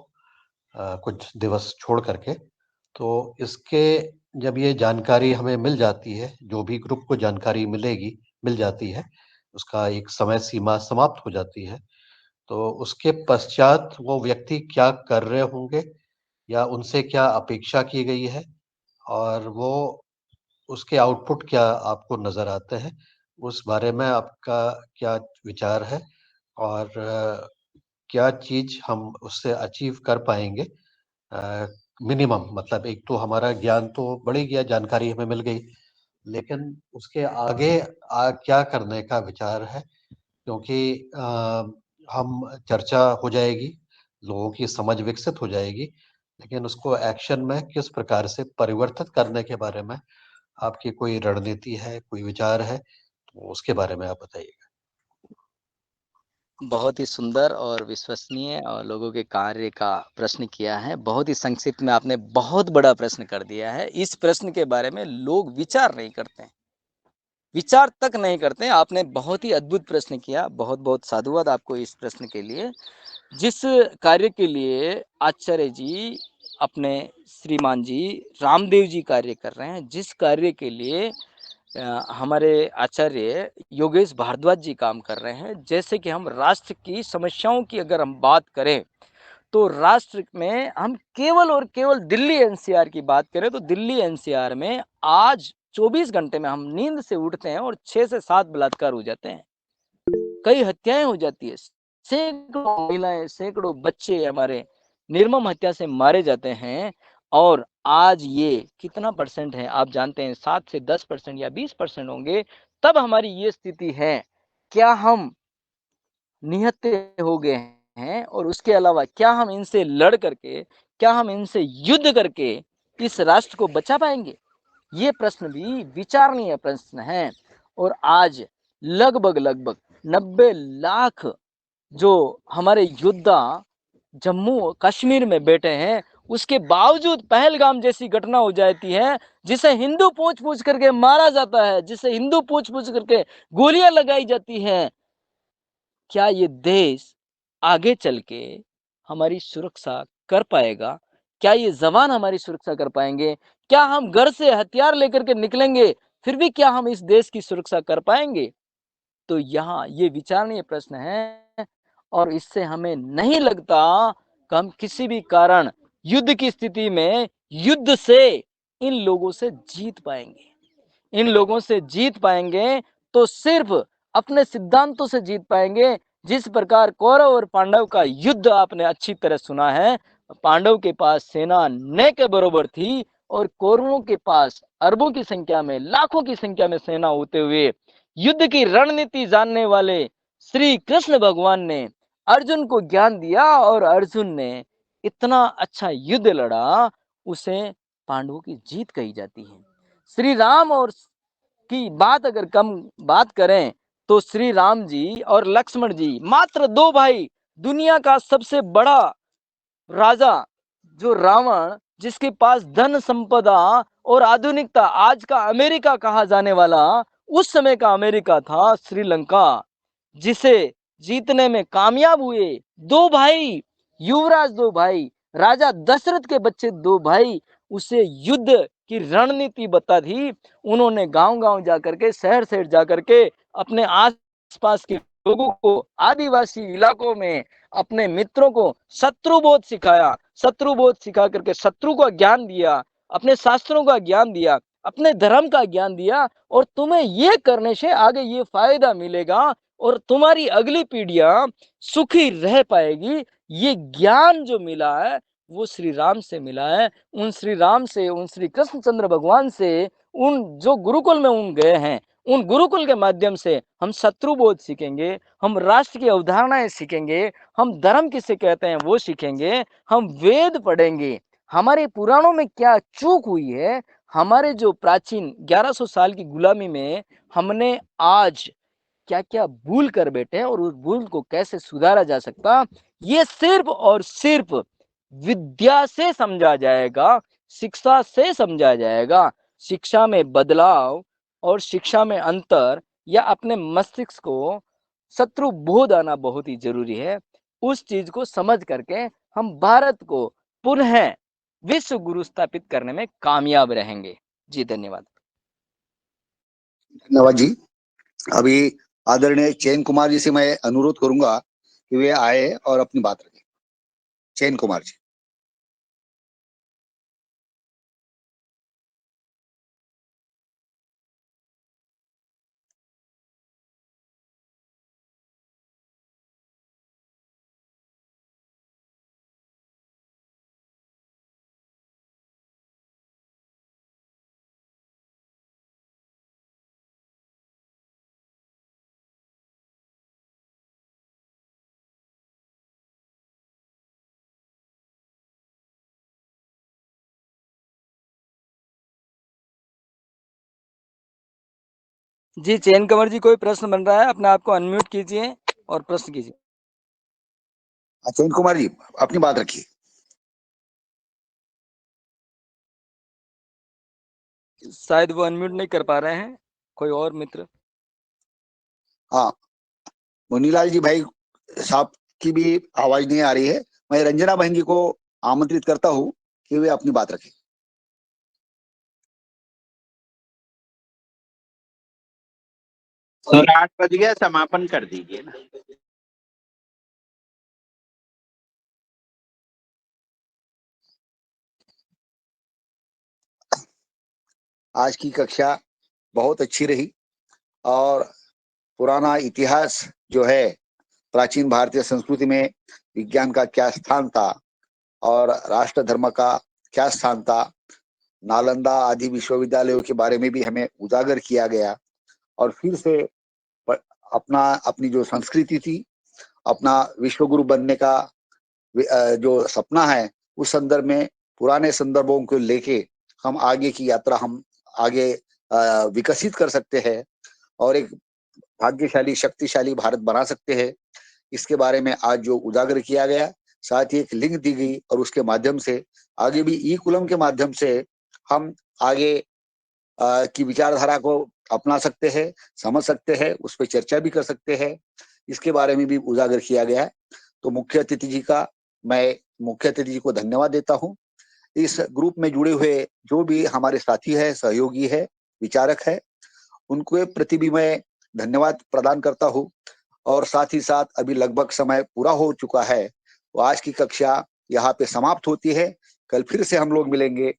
कुछ दिवस छोड़ करके, तो इसके जब ये जानकारी हमें मिल जाती है, जो भी ग्रुप को जानकारी मिल जाती है, उसका एक समय सीमा समाप्त हो जाती है, तो उसके पश्चात वो व्यक्ति क्या कर रहे होंगे या उनसे क्या अपेक्षा की गई है और वो उसके आउटपुट क्या आपको नज़र आते हैं, उस बारे में आपका क्या विचार है? और क्या चीज़ हम उससे अचीव कर पाएँगे? मिनिमम मतलब एक तो हमारा ज्ञान तो बढ़ ही गया, जानकारी हमें मिल गई, लेकिन उसके आगे क्या करने का विचार है? क्योंकि हम चर्चा हो जाएगी, लोगों की समझ विकसित हो जाएगी, लेकिन उसको एक्शन में किस प्रकार से परिवर्तित करने के बारे में आपकी कोई रणनीति है, कोई विचार है? तो उसके बारे में आप बताइएगा। बहुत ही सुंदर और विश्वसनीय और लोगों के कार्य का प्रश्न किया है। बहुत ही संक्षिप्त में आपने बहुत बड़ा प्रश्न कर दिया है। इस प्रश्न के बारे में लोग विचार नहीं करते हैं, विचार तक नहीं करते हैं। आपने बहुत ही अद्भुत प्रश्न किया, बहुत-बहुत साधुवाद आपको इस प्रश्न के लिए। जिस कार्य के लिए आचार्य जी, अपने श्रीमान जी, रामदेव जी कार्य कर रहे हैं, जिस कार्य के लिए हमारे आचार्य योगेश भारद्वाज जी काम कर रहे हैं, जैसे कि हम राष्ट्र की समस्याओं की अगर हम बात करें, तो राष्ट्र में हम केवल और केवल दिल्ली एनसीआर की बात करें तो दिल्ली एनसीआर में आज 24 घंटे में हम नींद से उठते हैं और 6 से 7 बलात्कार हो जाते हैं, कई हत्याएं हो जाती है, सैकड़ों महिलाएं, सैकड़ों बच्चे हमारे निर्मम हत्या से मारे जाते हैं। और आज ये कितना परसेंट है आप जानते हैं? 7 से 10% या 20% होंगे, तब हमारी ये स्थिति है। क्या हम निहत्थे हो गए हैं? और उसके अलावा क्या हम इनसे लड़ करके, क्या हम इनसे युद्ध करके इस राष्ट्र को बचा पाएंगे? ये प्रश्न भी विचारणीय प्रश्न है। और आज लगभग 90 लाख जो हमारे योद्धा जम्मू कश्मीर में बैठे हैं, उसके बावजूद पहलगाम जैसी घटना हो जाती है, जिसे हिंदू पूछ-पूछ करके मारा जाता है, जिसे हिंदू पूछ-पूछ करके गोलियां लगाई जाती हैं। क्या ये देश आगे चल के हमारी सुरक्षा कर पाएगा? क्या ये जवान हमारी सुरक्षा कर पाएंगे? क्या हम घर से हथियार लेकर के निकलेंगे, फिर भी क्या हम इस देश की सुरक्षा कर पाएंगे? तो यहाँ ये विचारणीय प्रश्न है और इससे हमें नहीं लगता कि हम किसी भी कारण युद्ध की स्थिति में युद्ध से इन लोगों से जीत पाएंगे। इन लोगों से जीत पाएंगे तो सिर्फ अपने सिद्धांतों से जीत पाएंगे। जिस प्रकार कौरव और पांडव का युद्ध आपने अच्छी तरह सुना है, पांडव के पास सेना न के बराबर थी और कौरवों के पास अरबों की संख्या में, लाखों की संख्या में सेना होते हुए युद्ध की रणनीति जानने वाले श्री कृष्ण भगवान ने अर्जुन को ज्ञान दिया और अर्जुन ने इतना अच्छा युद्ध लड़ा, उसे पांडवों की जीत कही जाती है। श्री राम और की बात अगर कम बात करें तो श्री राम जी और लक्ष्मण जी मात्र 2 भाई, दुनिया का सबसे बड़ा राजा जो रावण, जिसके पास धन संपदा और आधुनिकता, आज का अमेरिका कहा जाने वाला उस समय का अमेरिका था श्रीलंका, जिसे जीतने में कामयाब हुए 2 भाई, युवराज 2 भाई, राजा दशरथ के बच्चे 2 भाई, उसे युद्ध की रणनीति बता दी। उन्होंने गांव-गांव जाकर के, शहर-शहर जाकर के अपने आस-पास के लोगों को, आदिवासी इलाकों में अपने मित्रों को शत्रुबोध सिखाया, शत्रुबोध सिखा करके शत्रु को ज्ञान दिया, अपने शास्त्रों का ज्ञान दिया, अपने धर्म का ज्ञान दिया और तुम्हें ये करने से आगे ये फायदा मिलेगा और तुम्हारी अगली पीढ़ियां सुखी रह पाएगी। ये ज्ञान जो मिला है वो श्री राम से मिला है। उन श्री राम से, उन श्री कृष्णचंद्र भगवान से, उन जो गुरुकुल में उन गए हैं, उन गुरुकुल के माध्यम से हम शत्रुबोध सीखेंगे, हम राष्ट्र की अवधारणाएं सीखेंगे, हम धर्म किसे कहते हैं वो सीखेंगे, हम वेद पढ़ेंगे, हमारे पुराणों में क्या चूक हुई है, हमारे जो प्राचीन 1100 साल की गुलामी में हमने आज क्या-क्या भूल कर बैठे हैं और उस भूल को कैसे सुधारा जा सकता, ये सिर्फ और सिर्फ विद्या से समझा जाएगा, शिक्षा से समझा जाएगा। शिक्षा में बदलाव और शिक्षा में अंतर या अपने मस्तिष्क को शत्रु बोध आना बहुत ही जरूरी है। उस चीज को समझ करके हम भारत को पुनः विश्व गुरु स्थापित करने में कामयाब रहेंगे। जी धन्यवाद। धन्यवाद जी। अभी आदरणीय चैन कुमार जी से मैं अनुरोध करूंगा कि वे आए और अपनी बात रखें। चैन कुमार जी। जी चैन कंवर जी, कोई प्रश्न बन रहा है, अपने आप को अनम्यूट कीजिए और प्रश्न कीजिए। चैन कुमार जी, अपनी बात रखिए। शायद वो अनम्यूट नहीं कर पा रहे हैं, कोई और मित्र। हाँ, मुनीलाल जी भाई साहब की भी आवाज नहीं आ रही है। मैं रंजना बहन जी को आमंत्रित करता हूँ कि वे अपनी बात रखें। सर 8 बज गया, समापन कर दीजिए ना। आज की कक्षा बहुत अच्छी रही और पुराना इतिहास जो है, प्राचीन भारतीय संस्कृति में विज्ञान का क्या स्थान था और राष्ट्र धर्म का क्या स्थान था, नालंदा आदि विश्वविद्यालयों के बारे में भी हमें उजागर किया गया। और फिर से अपनी जो संस्कृति थी, अपना विश्वगुरु बनने का जो सपना है, उस संदर्भ में पुराने संदर्भों को लेके हम आगे की यात्रा हम आगे विकसित कर सकते हैं और एक भाग्यशाली शक्तिशाली भारत बना सकते हैं। इसके बारे में आज जो उजागर किया गया, साथ ही एक लिंक दी गई और उसके माध्यम से आगे भी ई कुलम के माध्यम से हम आगे की विचारधारा को अपना सकते हैं, समझ सकते हैं, उस पर चर्चा भी कर सकते हैं। इसके बारे में भी उजागर किया गया है। तो मैं मुख्य अतिथि जी को धन्यवाद देता हूँ। इस ग्रुप में जुड़े हुए जो भी हमारे साथी है, सहयोगी है, विचारक है, उनको प्रति भी मैं धन्यवाद प्रदान करता हूँ। और साथ ही साथ अभी लगभग समय पूरा हो चुका है, तो आज की कक्षा यहाँ पे समाप्त होती है। कल फिर से हम लोग मिलेंगे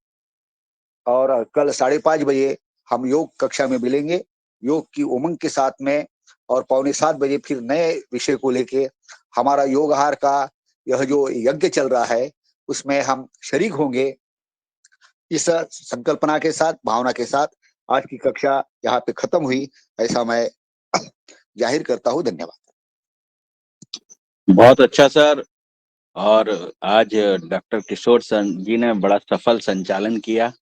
और कल 5:30 बजे हम योग कक्षा में मिलेंगे, योग की उमंग के साथ में। और 6:45 बजे फिर नए विषय को लेके हमारा योग आहार का यह जो यज्ञ चल रहा है, उसमें हम शरीक होंगे। इस संकल्पना के साथ, भावना के साथ आज की कक्षा यहाँ पे खत्म हुई, ऐसा मैं जाहिर करता हूँ। धन्यवाद। बहुत अच्छा सर। और आज डॉक्टर किशोर सर जी ने बड़ा सफल संचालन किया।